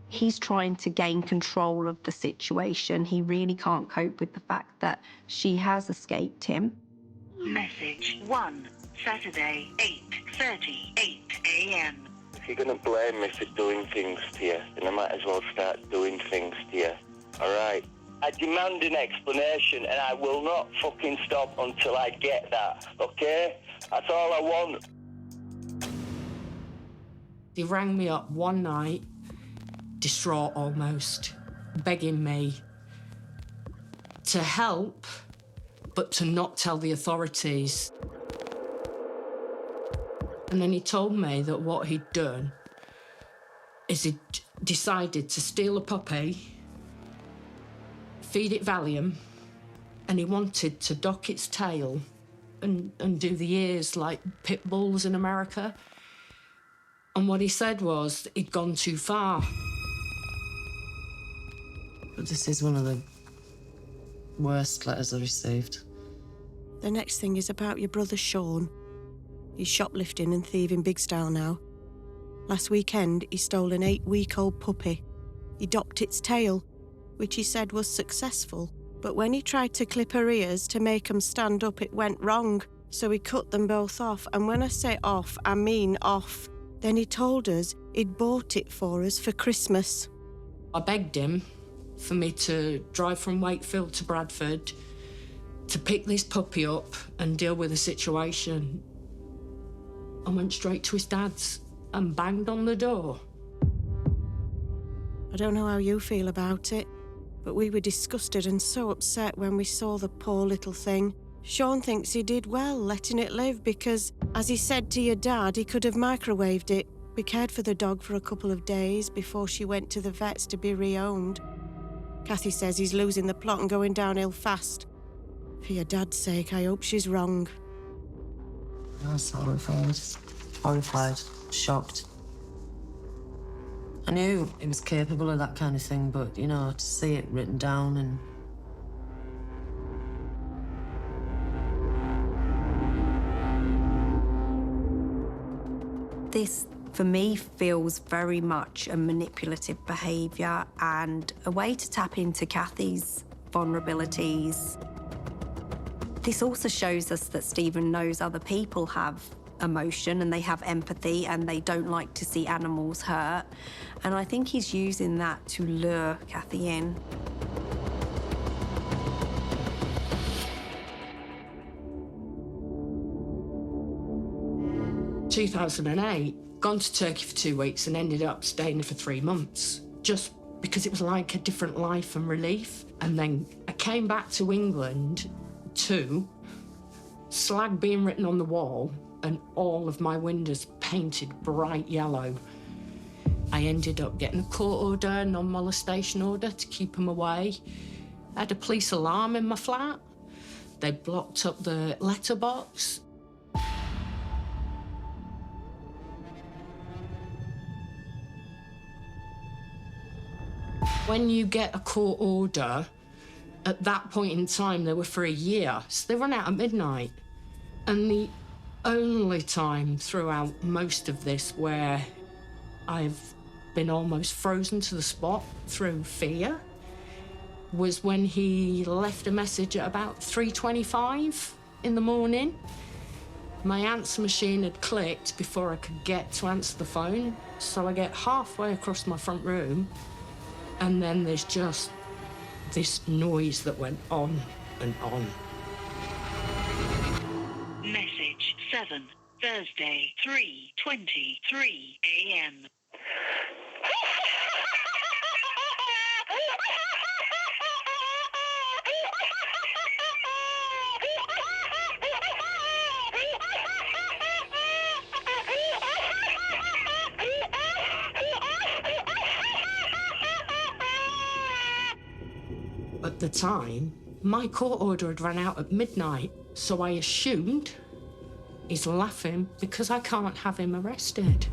He's trying to gain control of the situation. He really can't cope with the fact that she has escaped him. Message 1, Saturday, 8:38 a.m. If you're going to blame me for doing things to you, then I might as well start doing things to you. All right? I demand an explanation, and I will not fucking stop until I get that, okay? That's all I want. He rang me up one night, distraught almost, begging me to help, but to not tell the authorities. And then he told me that what he'd done is he'd decided to steal a puppy, feed it Valium, and he wanted to dock its tail and do the ears like pit bulls in America. And what he said was that he'd gone too far. But this is one of the worst letters I received. The next thing is about your brother Sean. He's shoplifting and thieving big style now. Last weekend, he stole an 8-week-old puppy. He docked its tail, which he said was successful. But when he tried to clip her ears to make them stand up, it went wrong. So he cut them both off. And when I say off, I mean off. Then he told us he'd bought it for us for Christmas. I begged him for me to drive from Wakefield to Bradford to pick this puppy up and deal with the situation. I went straight to his dad's and banged on the door. I don't know how you feel about it, but we were disgusted and so upset when we saw the poor little thing. Sean thinks he did well letting it live because, as he said to your dad, he could have microwaved it. We cared for the dog for a couple of days before she went to the vets to be reowned. Kathy says he's losing the plot and going downhill fast. For your dad's sake, I hope she's wrong. I was horrified. Horrified. Shocked. I knew he was capable of that kind of thing, but, you know, to see it written down and... This, for me, feels very much a manipulative behaviour and a way to tap into Kathy's vulnerabilities. This also shows us that Stephen knows other people have emotion and they have empathy and they don't like to see animals hurt. And I think he's using that to lure Kathy in. In 2008, gone to Turkey for 2 weeks and ended up staying there for 3 months, just because it was like a different life and relief. And then a came back to England to slag being written on the wall and all of my windows painted bright yellow. I ended up getting a court order, non-molestation order to keep him away. I had a police alarm in my flat. They blocked up the letterbox. When you get a court order, at that point in time, they were for a year, so they run out at midnight. And the only time throughout most of this where I've been almost frozen to the spot through fear was when he left a message at about 3:25 in the morning. My answer machine had clicked before I could get to answer the phone, so I get halfway across my front room, and then there's just this noise that went on and on. Message 7, Thursday, 3:23 a.m. At the time, my court order had run out at midnight, so I assumed he's laughing because I can't have him arrested.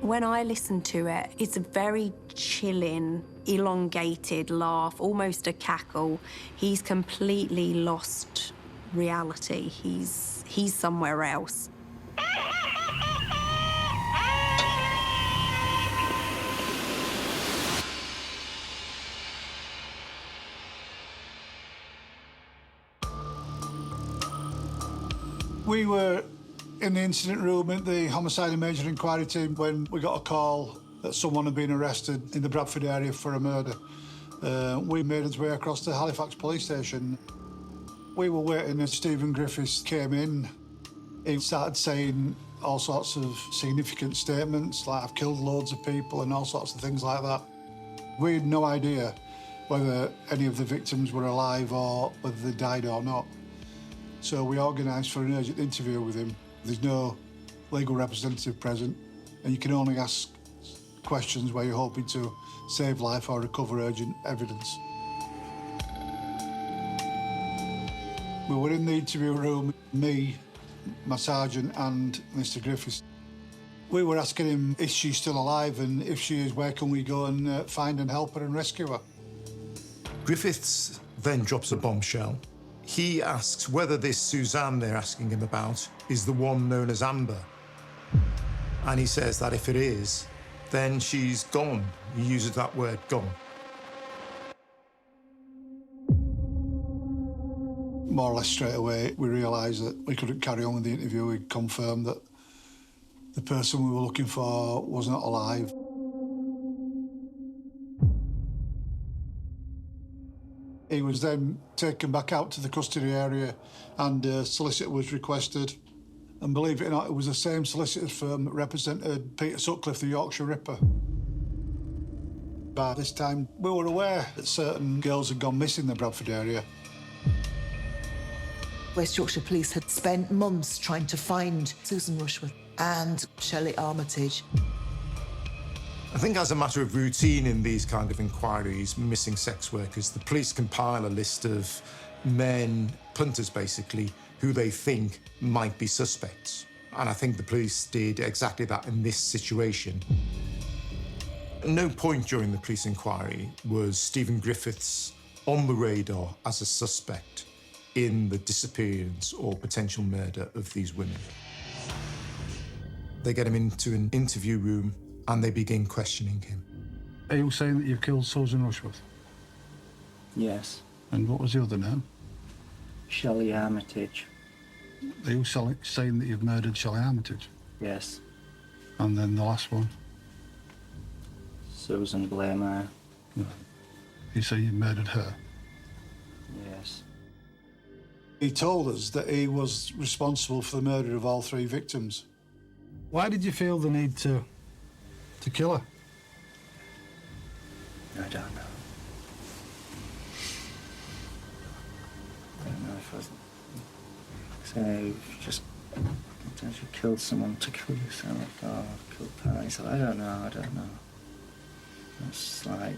When I listen to it, it's a very chilling, elongated laugh, almost a cackle. He's completely lost reality. He's somewhere else. We were in the incident room at the Homicide and Major Inquiry team when we got a call that someone had been arrested in the Bradford area for a murder. We made our way across to Halifax police station. We were waiting as Stephen Griffiths came in. He started saying all sorts of significant statements, like I've killed loads of people and all sorts of things like that. We had no idea whether any of the victims were alive or whether they died or not. So we organised for an urgent interview with him. There's no legal representative present, and you can only ask questions where you're hoping to save life or recover urgent evidence. We were in the interview room, me, my sergeant and Mr. Griffiths. We were asking him, is she still alive, and if she is, where can we go and find and help her and rescue her? Griffiths then drops a bombshell. He asks whether this Suzanne they're asking him about is the one known as Amber. And he says that if it is, then she's gone. He uses that word, gone. More or less straight away, we realised that we couldn't carry on with the interview. We confirmed that the person we were looking for was not alive. He was then taken back out to the custody area and a solicitor was requested. And believe it or not, it was the same solicitor's firm that represented Peter Sutcliffe, the Yorkshire Ripper. By this time, we were aware that certain girls had gone missing in the Bradford area. West Yorkshire Police had spent months trying to find Susan Rushworth and Shelley Armitage. I think as a matter of routine in these kind of inquiries, missing sex workers, the police compile a list of men, punters basically, who they think might be suspects. And I think the police did exactly that in this situation. At no point during the police inquiry was Stephen Griffiths on the radar as a suspect in the disappearance or potential murder of these women. They get him into an interview room and they begin questioning him. Are you saying that you've killed Susan Rushworth? Yes. And what was the other name? Shelley Armitage. Are you saying that you've murdered Shelley Armitage? Yes. And then the last one? Susan Blamer. No. You say you murdered her? Yes. He told us that he was responsible for the murder of all three victims. Why did you feel the need to to kill her? I don't know. I don't know if I was... So, just... Sometimes you kill someone to kill yourself, or kill parents. I don't know. That's like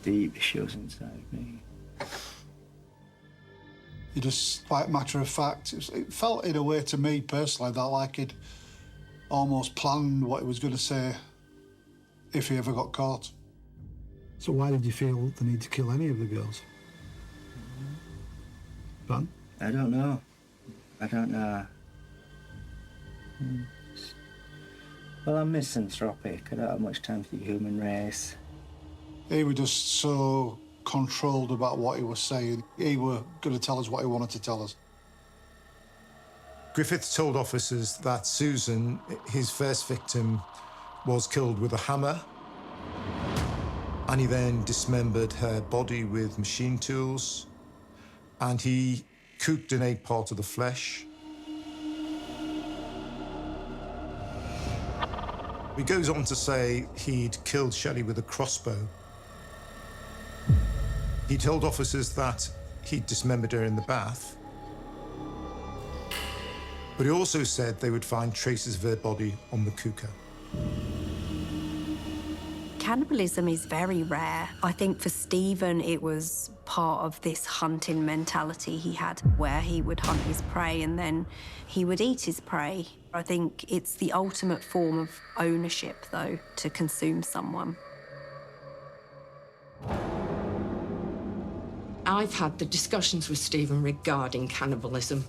deep issues inside me. He just, quite matter of fact, it felt in a way to me personally that like he'd almost planned what he was going to say if he ever got caught. So why did you feel the need to kill any of the girls? Fun? I don't know. Well, I'm misanthropic. I don't have much time for the human race. He was just so controlled about what he was saying. He were going to tell us what he wanted to tell us. Griffiths told officers that Susan, his first victim, was killed with a hammer, and he then dismembered her body with machine tools, and he cooked and ate part of the flesh. He goes on to say he'd killed Shelley with a crossbow. He told officers that he'd dismembered her in the bath. But he also said they would find traces of her body on the cooker. Cannibalism is very rare. I think for Stephen, it was part of this hunting mentality he had, where he would hunt his prey and then he would eat his prey. I think it's the ultimate form of ownership, though, to consume someone. I've had the discussions with Stephen regarding cannibalism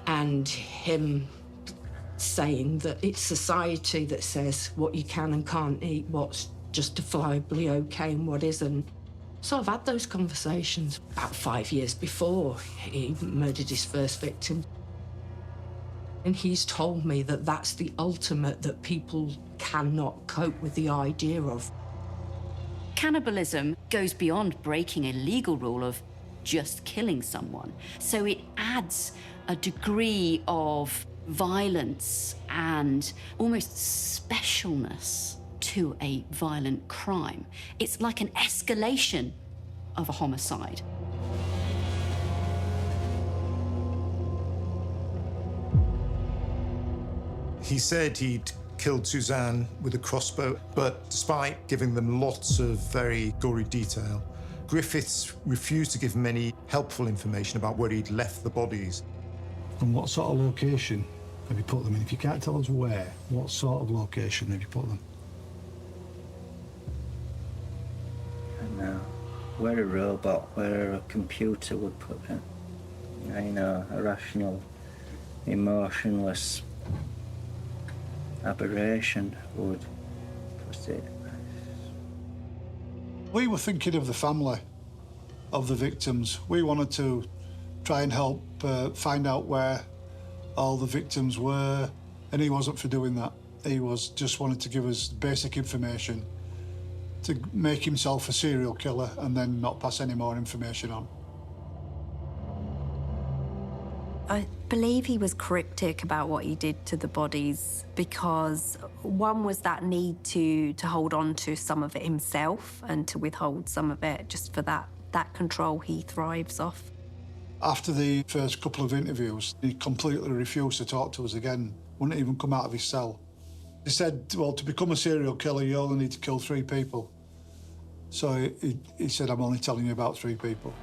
and him saying that it's society that says what you can and can't eat, what's justifiably okay and what isn't. So I've had those conversations about 5 years before he murdered his first victim. And he's told me that that's the ultimate, that people cannot cope with the idea of. Cannibalism goes beyond breaking a legal rule of just killing someone. So it adds a degree of violence and almost specialness to a violent crime. It's like an escalation of a homicide. He said he'd killed Suzanne with a crossbow, but despite giving them lots of very gory detail, Griffiths refused to give him any helpful information about where he'd left the bodies. And what sort of location have you put them in? If you can't tell us where, what sort of location have you put them? I don't know. Where a robot, where a computer would put it. You know, a rational, emotionless aberration would put it. We were thinking of the family of the victims. We wanted to try and help find out where all the victims were, and he wasn't for doing that. He was just wanted to give us basic information to make himself a serial killer and then not pass any more information on. I believe he was cryptic about what he did to the bodies because one was that need to hold on to some of it himself and to withhold some of it just for that control he thrives off. After the first couple of interviews, he completely refused to talk to us again, wouldn't even come out of his cell. He said, well, to become a serial killer, you only need to kill 3 people. So he said, I'm only telling you about 3 people.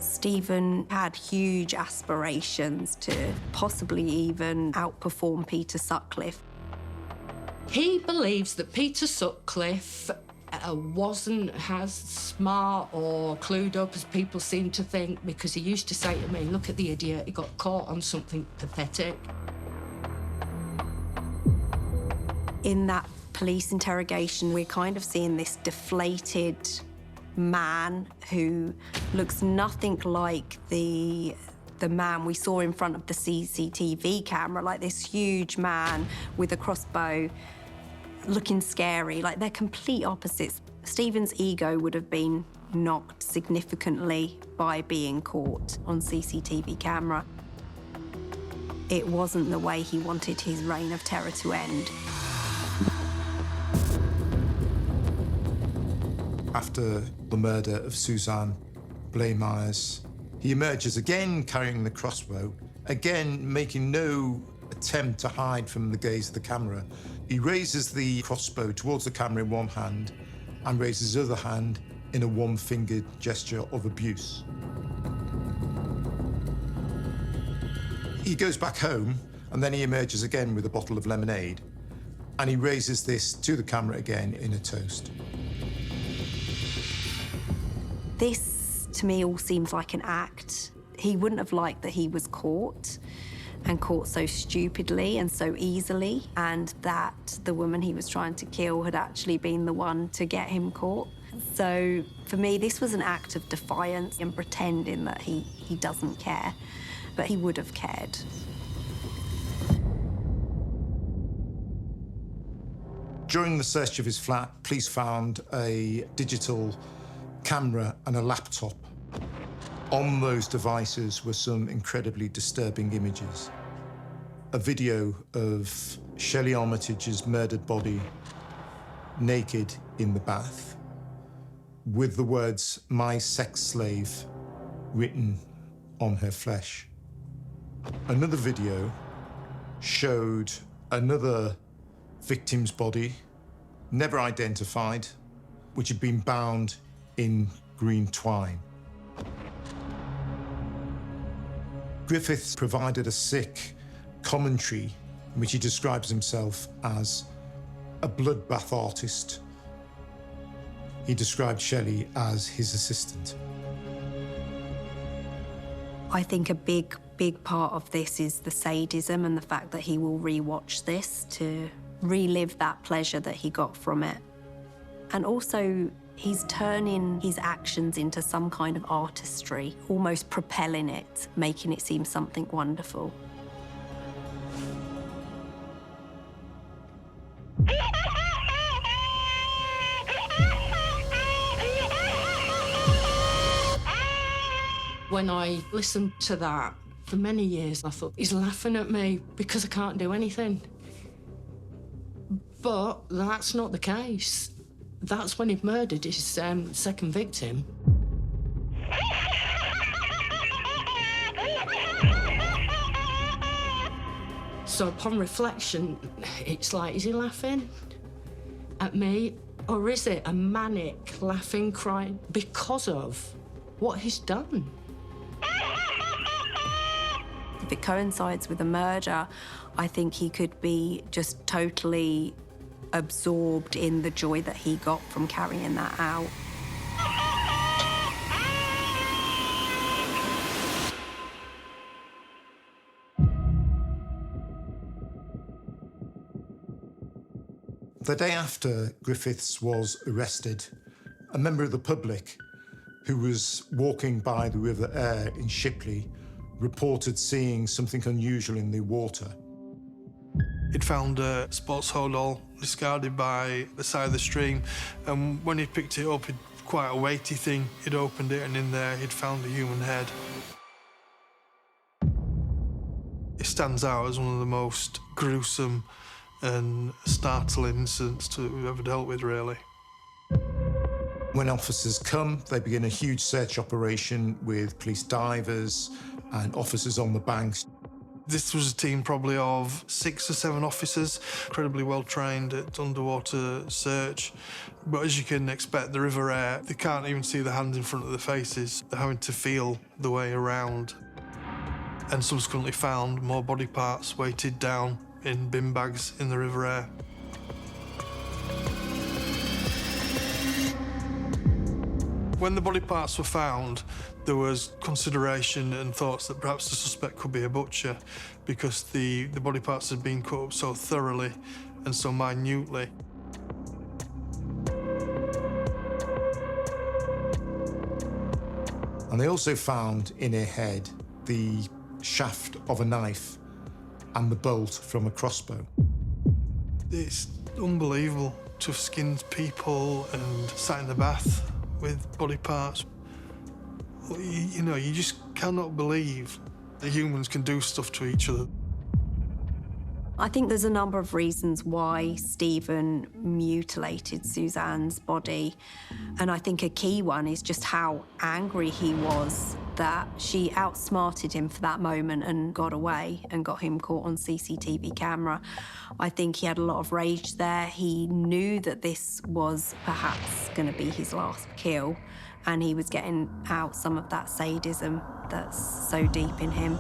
Stephen had huge aspirations to possibly even outperform Peter Sutcliffe. He believes that Peter Sutcliffe wasn't as smart or clued up as people seem to think, because he used to say to me, look at the idiot, he got caught on something pathetic. In that police interrogation, we're kind of seeing this deflated man who looks nothing like the man we saw in front of the CCTV camera, like this huge man with a crossbow looking scary. Like, they're complete opposites. Stephen's ego would have been knocked significantly by being caught on CCTV camera. It wasn't the way he wanted his reign of terror to end. After the murder of Suzanne Blaemyers, he emerges again carrying the crossbow, again making no attempt to hide from the gaze of the camera. He raises the crossbow towards the camera in one hand and raises his other hand in a one-fingered gesture of abuse. He goes back home, and then he emerges again with a bottle of lemonade, and he raises this to the camera again in a toast. This, to me, all seems like an act. He wouldn't have liked that he was caught, and caught so stupidly and so easily, and that the woman he was trying to kill had actually been the one to get him caught. So, for me, this was an act of defiance and pretending that he doesn't care. But he would have cared. During the search of his flat, police found a digital camera and a laptop. On those devices were some incredibly disturbing images. A video of Shelley Armitage's murdered body naked in the bath, with the words, "My sex slave," written on her flesh. Another video showed another victim's body, never identified, which had been bound in green twine. Griffiths provided a sick commentary in which he describes himself as a bloodbath artist. He described Shelley as his assistant. I think a big part of this is the sadism and the fact that he will re-watch this to relive that pleasure that he got from it. And also, he's turning his actions into some kind of artistry, almost propelling it, making it seem something wonderful. When I listened to that, for many years, I thought, he's laughing at me because I can't do anything. But that's not the case. That's when he murdered his second victim. So upon reflection, it's like, is he laughing at me? Or is it a manic laughing, crying because of what he's done? If it coincides with a murder, I think he could be just totally absorbed in the joy that he got from carrying that out. The day after Griffiths was arrested, a member of the public who was walking by the River Aire in Shipley reported seeing something unusual in the water. He'd found a sports hodl discarded by the side of the stream, and when he picked it up, quite a weighty thing. He'd opened it, and in there he'd found a human head. It stands out as one of the most gruesome and startling incidents that we've ever dealt with, really. When officers come, they begin a huge search operation with police divers and officers on the banks. This was a team probably of 6 or 7 officers, incredibly well trained at underwater search. But as you can expect, the River Aire, they can't even see the hands in front of their faces. They're having to feel the way around. And subsequently found more body parts weighted down in bin bags in the River Aire. When the body parts were found, there was consideration and thoughts that perhaps the suspect could be a butcher because the body parts had been cut up so thoroughly and so minutely. And they also found in her head the shaft of a knife and the bolt from a crossbow. It's unbelievable to have skinned people and sat in the bath with body parts. You know, you just cannot believe that humans can do stuff to each other. I think there's a number of reasons why Stephen mutilated Suzanne's body. And I think a key one is just how angry he was that she outsmarted him for that moment and got away and got him caught on CCTV camera. I think he had a lot of rage there. He knew that this was perhaps going to be his last kill, and he was getting out some of that sadism that's so deep in him.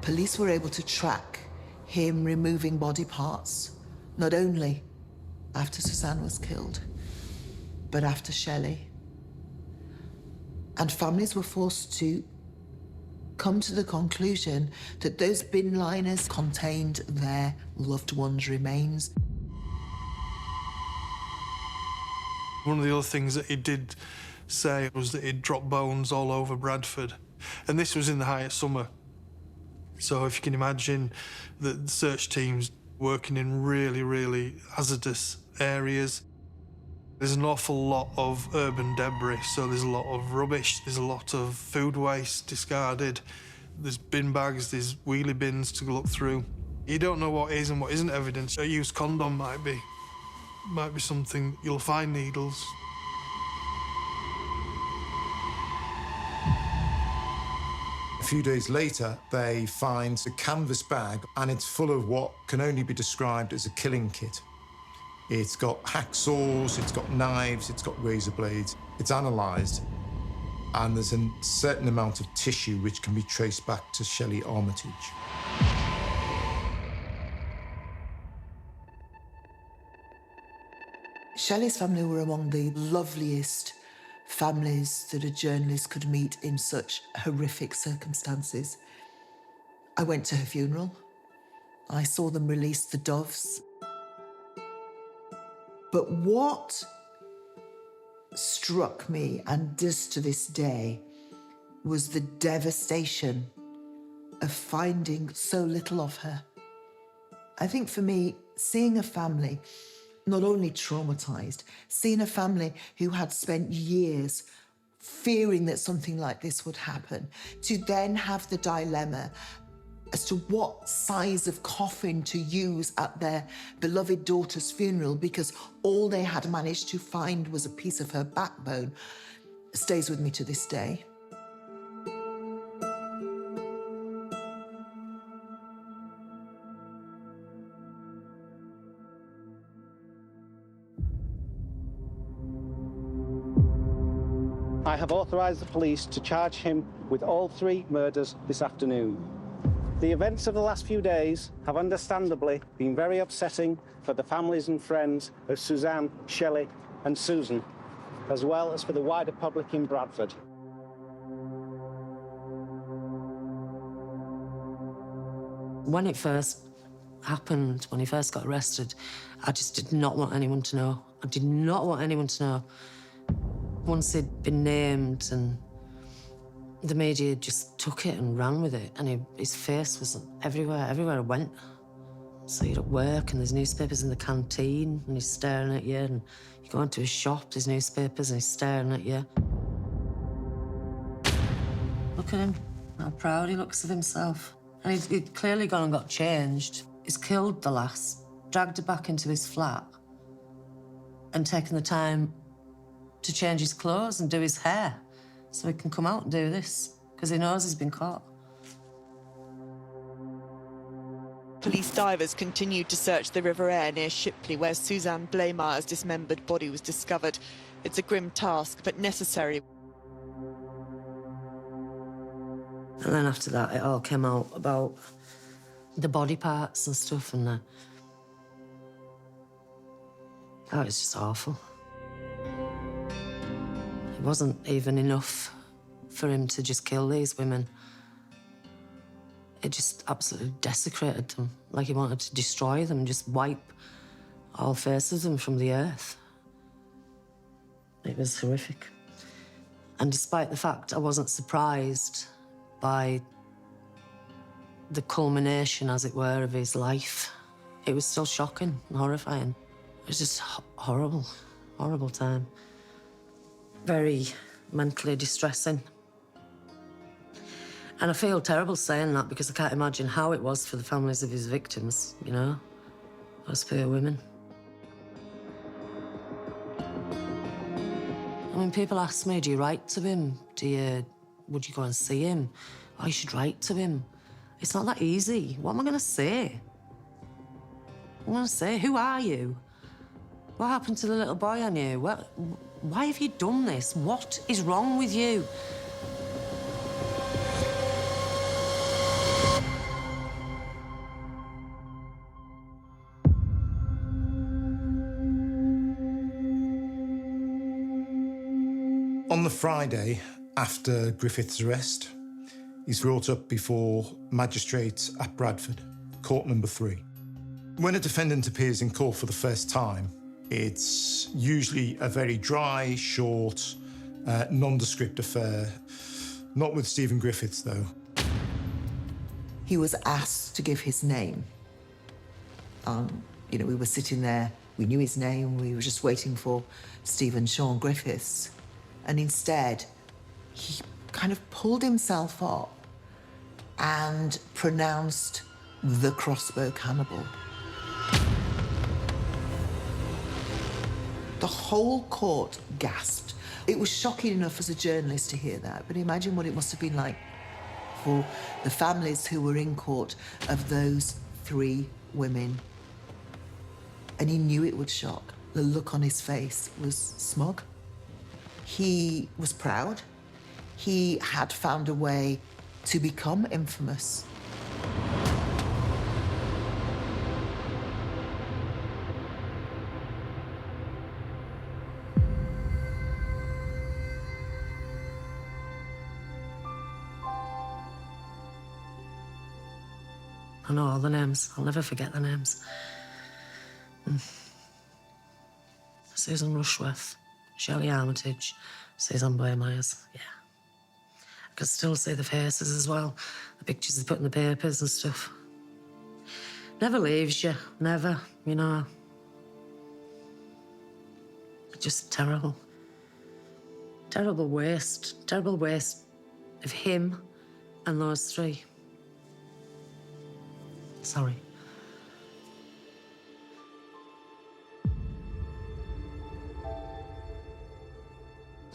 Police were able to track him removing body parts, not only after Suzanne was killed, but after Shelley. And families were forced to come to the conclusion that those bin liners contained their loved ones' remains. One of the other things that he did say was that he'd dropped bones all over Bradford. And this was in the height of summer. So if you can imagine the search teams working in really, really hazardous areas. There's an awful lot of urban debris, so there's a lot of rubbish, there's a lot of food waste discarded, there's bin bags, there's wheelie bins to look through. You don't know what is and what isn't evidence. A used condom might be something. You'll find needles. A few days later, they find a canvas bag, and it's full of what can only be described as a killing kit. It's got hacksaws, it's got knives, it's got razor blades. It's analysed, and there's a certain amount of tissue which can be traced back to Shelley Armitage. Shelley's family were among the loveliest families that a journalist could meet in such horrific circumstances. I went to her funeral. I saw them release the doves. But what struck me, and does to this day, was the devastation of finding so little of her. I think for me, seeing a family not only traumatised, seeing a family who had spent years fearing that something like this would happen, to then have the dilemma as to what size of coffin to use at their beloved daughter's funeral because all they had managed to find was a piece of her backbone, stays with me to this day. I have authorised the police to charge him with all 3 murders this afternoon. The events of the last few days have understandably been very upsetting for the families and friends of Suzanne, Shelley and Susan, as well as for the wider public in Bradford. When it first happened, when he first got arrested, I just did not want anyone to know. I did not want anyone to know. Once he'd been named and the media just took it and ran with it, and his face was everywhere I went. So you're at work and there's newspapers in the canteen and he's staring at you, and you go into his shop, there's newspapers and he's staring at you. Look at him, how proud he looks of himself. And he'd clearly gone and got changed. He's killed the lass, dragged her back into his flat and taken the time to change his clothes and do his hair so he can come out and do this, because he knows he's been caught. Police divers continued to search the River Aire near Shipley, where Suzanne Blaymire's dismembered body was discovered. It's a grim task, but necessary. And then after that, it all came out about the body parts and stuff, and oh, it's just awful. It wasn't even enough for him to just kill these women. It just absolutely desecrated them, like he wanted to destroy them, just wipe all faces of them from the earth. It was horrific. And despite the fact I wasn't surprised by the culmination, as it were, of his life, it was still shocking and horrifying. It was just horrible, horrible time. Very mentally distressing. And I feel terrible saying that because I can't imagine how it was for the families of his victims, you know, those poor women. I mean, people ask me, do you write to him? Would you go and see him? Oh, you should write to him. It's not that easy. What am I going to say? What am I going to say? Who are you? What happened to the little boy I knew? Why have you done this? What is wrong with you? On the Friday after Griffiths' arrest, he's brought up before magistrates at Bradford, court number 3. When a defendant appears in court for the first time, it's usually a very dry, short, nondescript affair. Not with Stephen Griffiths, though. He was asked to give his name. You know, we were sitting there, we knew his name, we were just waiting for Stephen Sean Griffiths. And instead, he kind of pulled himself up and pronounced the Crossbow Cannibal. The whole court gasped. It was shocking enough as a journalist to hear that, but imagine what it must have been like for the families who were in court of those 3 women. And he knew it would shock. The look on his face was smug. He was proud. He had found a way to become infamous. I know all the names. I'll never forget the names. Susan Rushworth, Shelley Armitage, Susan Blair-Myers, yeah. I can still see the faces as well, the pictures they put in the papers and stuff. Never leaves you, never, you know. Just terrible. Terrible waste of him and those 3. Sorry.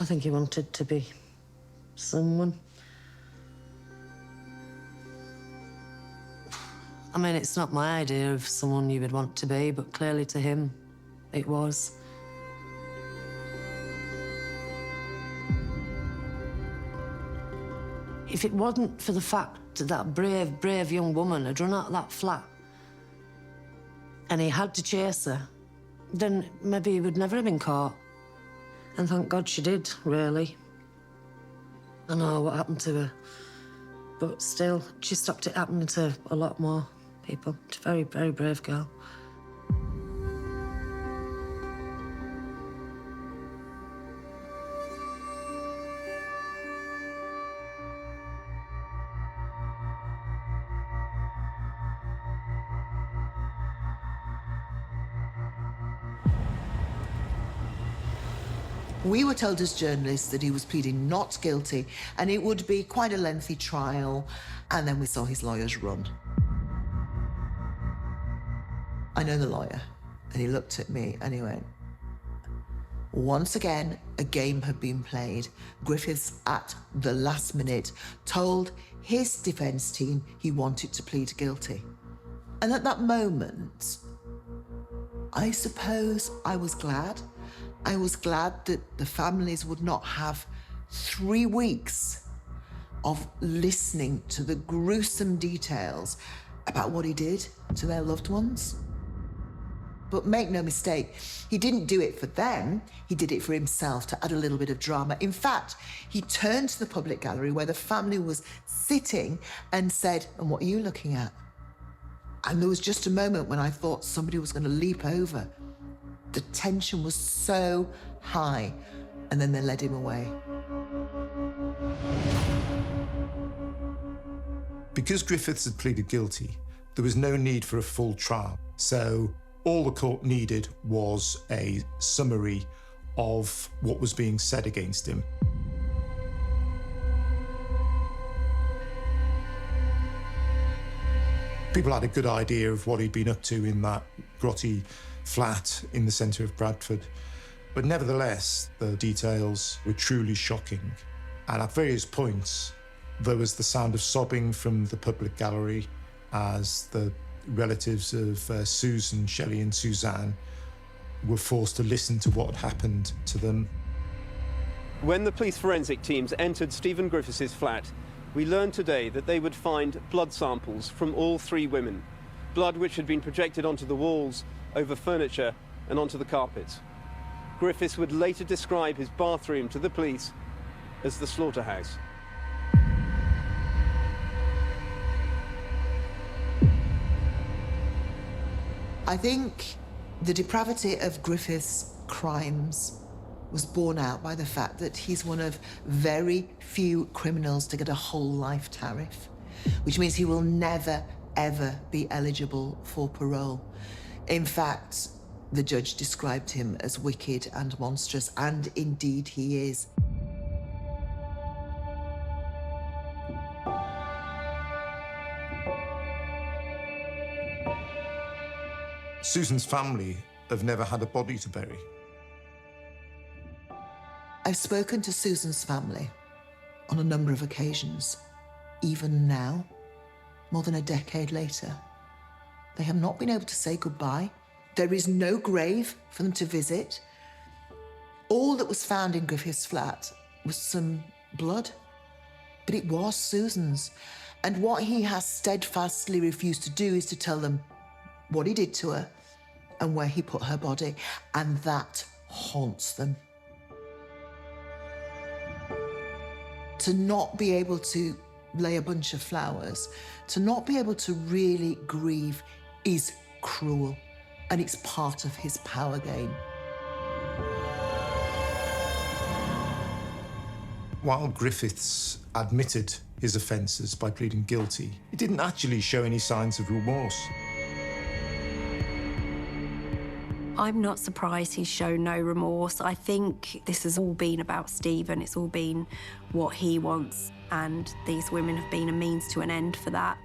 I think he wanted to be someone. I mean, it's not my idea of someone you would want to be, but clearly to him, it was. If it wasn't for the fact that that brave young woman had run out of that flat and he had to chase her, then maybe he would never have been caught. And thank God she did, really. I know what happened to her, but still, she stopped it happening to a lot more people. She's a very, very brave girl. We were told as journalists that he was pleading not guilty and it would be quite a lengthy trial, and then we saw his lawyers run. I know the lawyer, and he looked at me and he went, once again, a game had been played. Griffiths, at the last minute, told his defence team he wanted to plead guilty. And at that moment, I suppose I was glad. I was glad that the families would not have 3 weeks of listening to the gruesome details about what he did to their loved ones. But make no mistake, he didn't do it for them, he did it for himself to add a little bit of drama. In fact, he turned to the public gallery where the family was sitting and said, "And what are you looking at?" And there was just a moment when I thought somebody was going to leap over. The tension was so high, and then they led him away. Because Griffiths had pleaded guilty, there was no need for a full trial. So all the court needed was a summary of what was being said against him. People had a good idea of what he'd been up to in that grotty flat in the centre of Bradford. But nevertheless, the details were truly shocking. And at various points, there was the sound of sobbing from the public gallery as the relatives of Susan, Shelley and Suzanne were forced to listen to what had happened to them. When the police forensic teams entered Stephen Griffiths' flat, we learned today that they would find blood samples from all three women, blood which had been projected onto the walls, over furniture and onto the carpets. Griffiths would later describe his bathroom to the police as the slaughterhouse. I think the depravity of Griffiths' crimes was borne out by the fact that he's one of very few criminals to get a whole life tariff, which means he will never, ever be eligible for parole. In fact, the judge described him as wicked and monstrous, and indeed he is. Susan's family have never had a body to bury. I've spoken to Susan's family on a number of occasions. Even now, more than a decade later, they have not been able to say goodbye. There is no grave for them to visit. All that was found in Griffiths' flat was some blood, but it was Susan's. And what he has steadfastly refused to do is to tell them what he did to her and where he put her body, and that haunts them. To not be able to lay a bunch of flowers, to not be able to really grieve is cruel, and it's part of his power game. While Griffiths admitted his offences by pleading guilty, he didn't actually show any signs of remorse. I'm not surprised he's shown no remorse. I think this has all been about Stephen. It's all been what he wants, and these women have been a means to an end for that.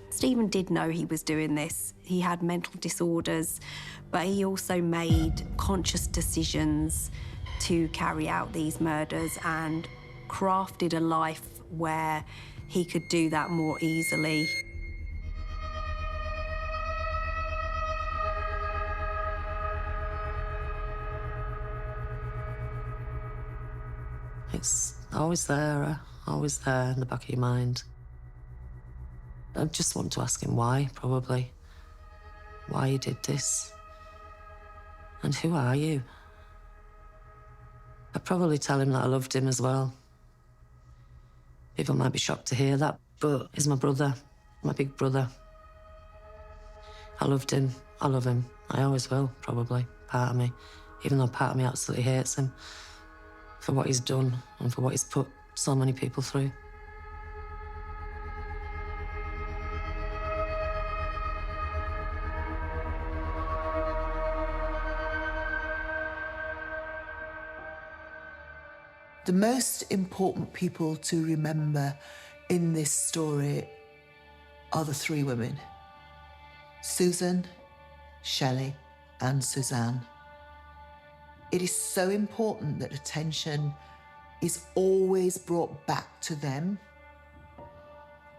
Stephen did know he was doing this. He had mental disorders, but he also made conscious decisions to carry out these murders and crafted a life where he could do that more easily. It's always there in the back of your mind. I just want to ask him why, probably. Why he did this. And who are you? I'd probably tell him that I loved him as well. People might be shocked to hear that, but he's my brother, my big brother. I loved him, I love him. I always will, probably, part of me. Even though part of me absolutely hates him. For what he's done and for what he's put so many people through. The most important people to remember in this story are the three women: Susan, Shelley, and Suzanne. It is so important that attention is always brought back to them,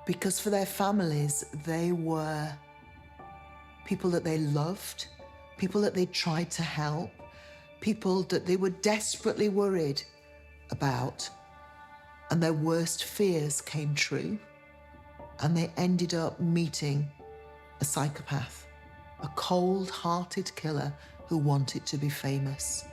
because for their families, they were people that they loved, people that they tried to help, people that they were desperately worried about, and their worst fears came true, and they ended up meeting a psychopath, a cold-hearted killer who wanted to be famous.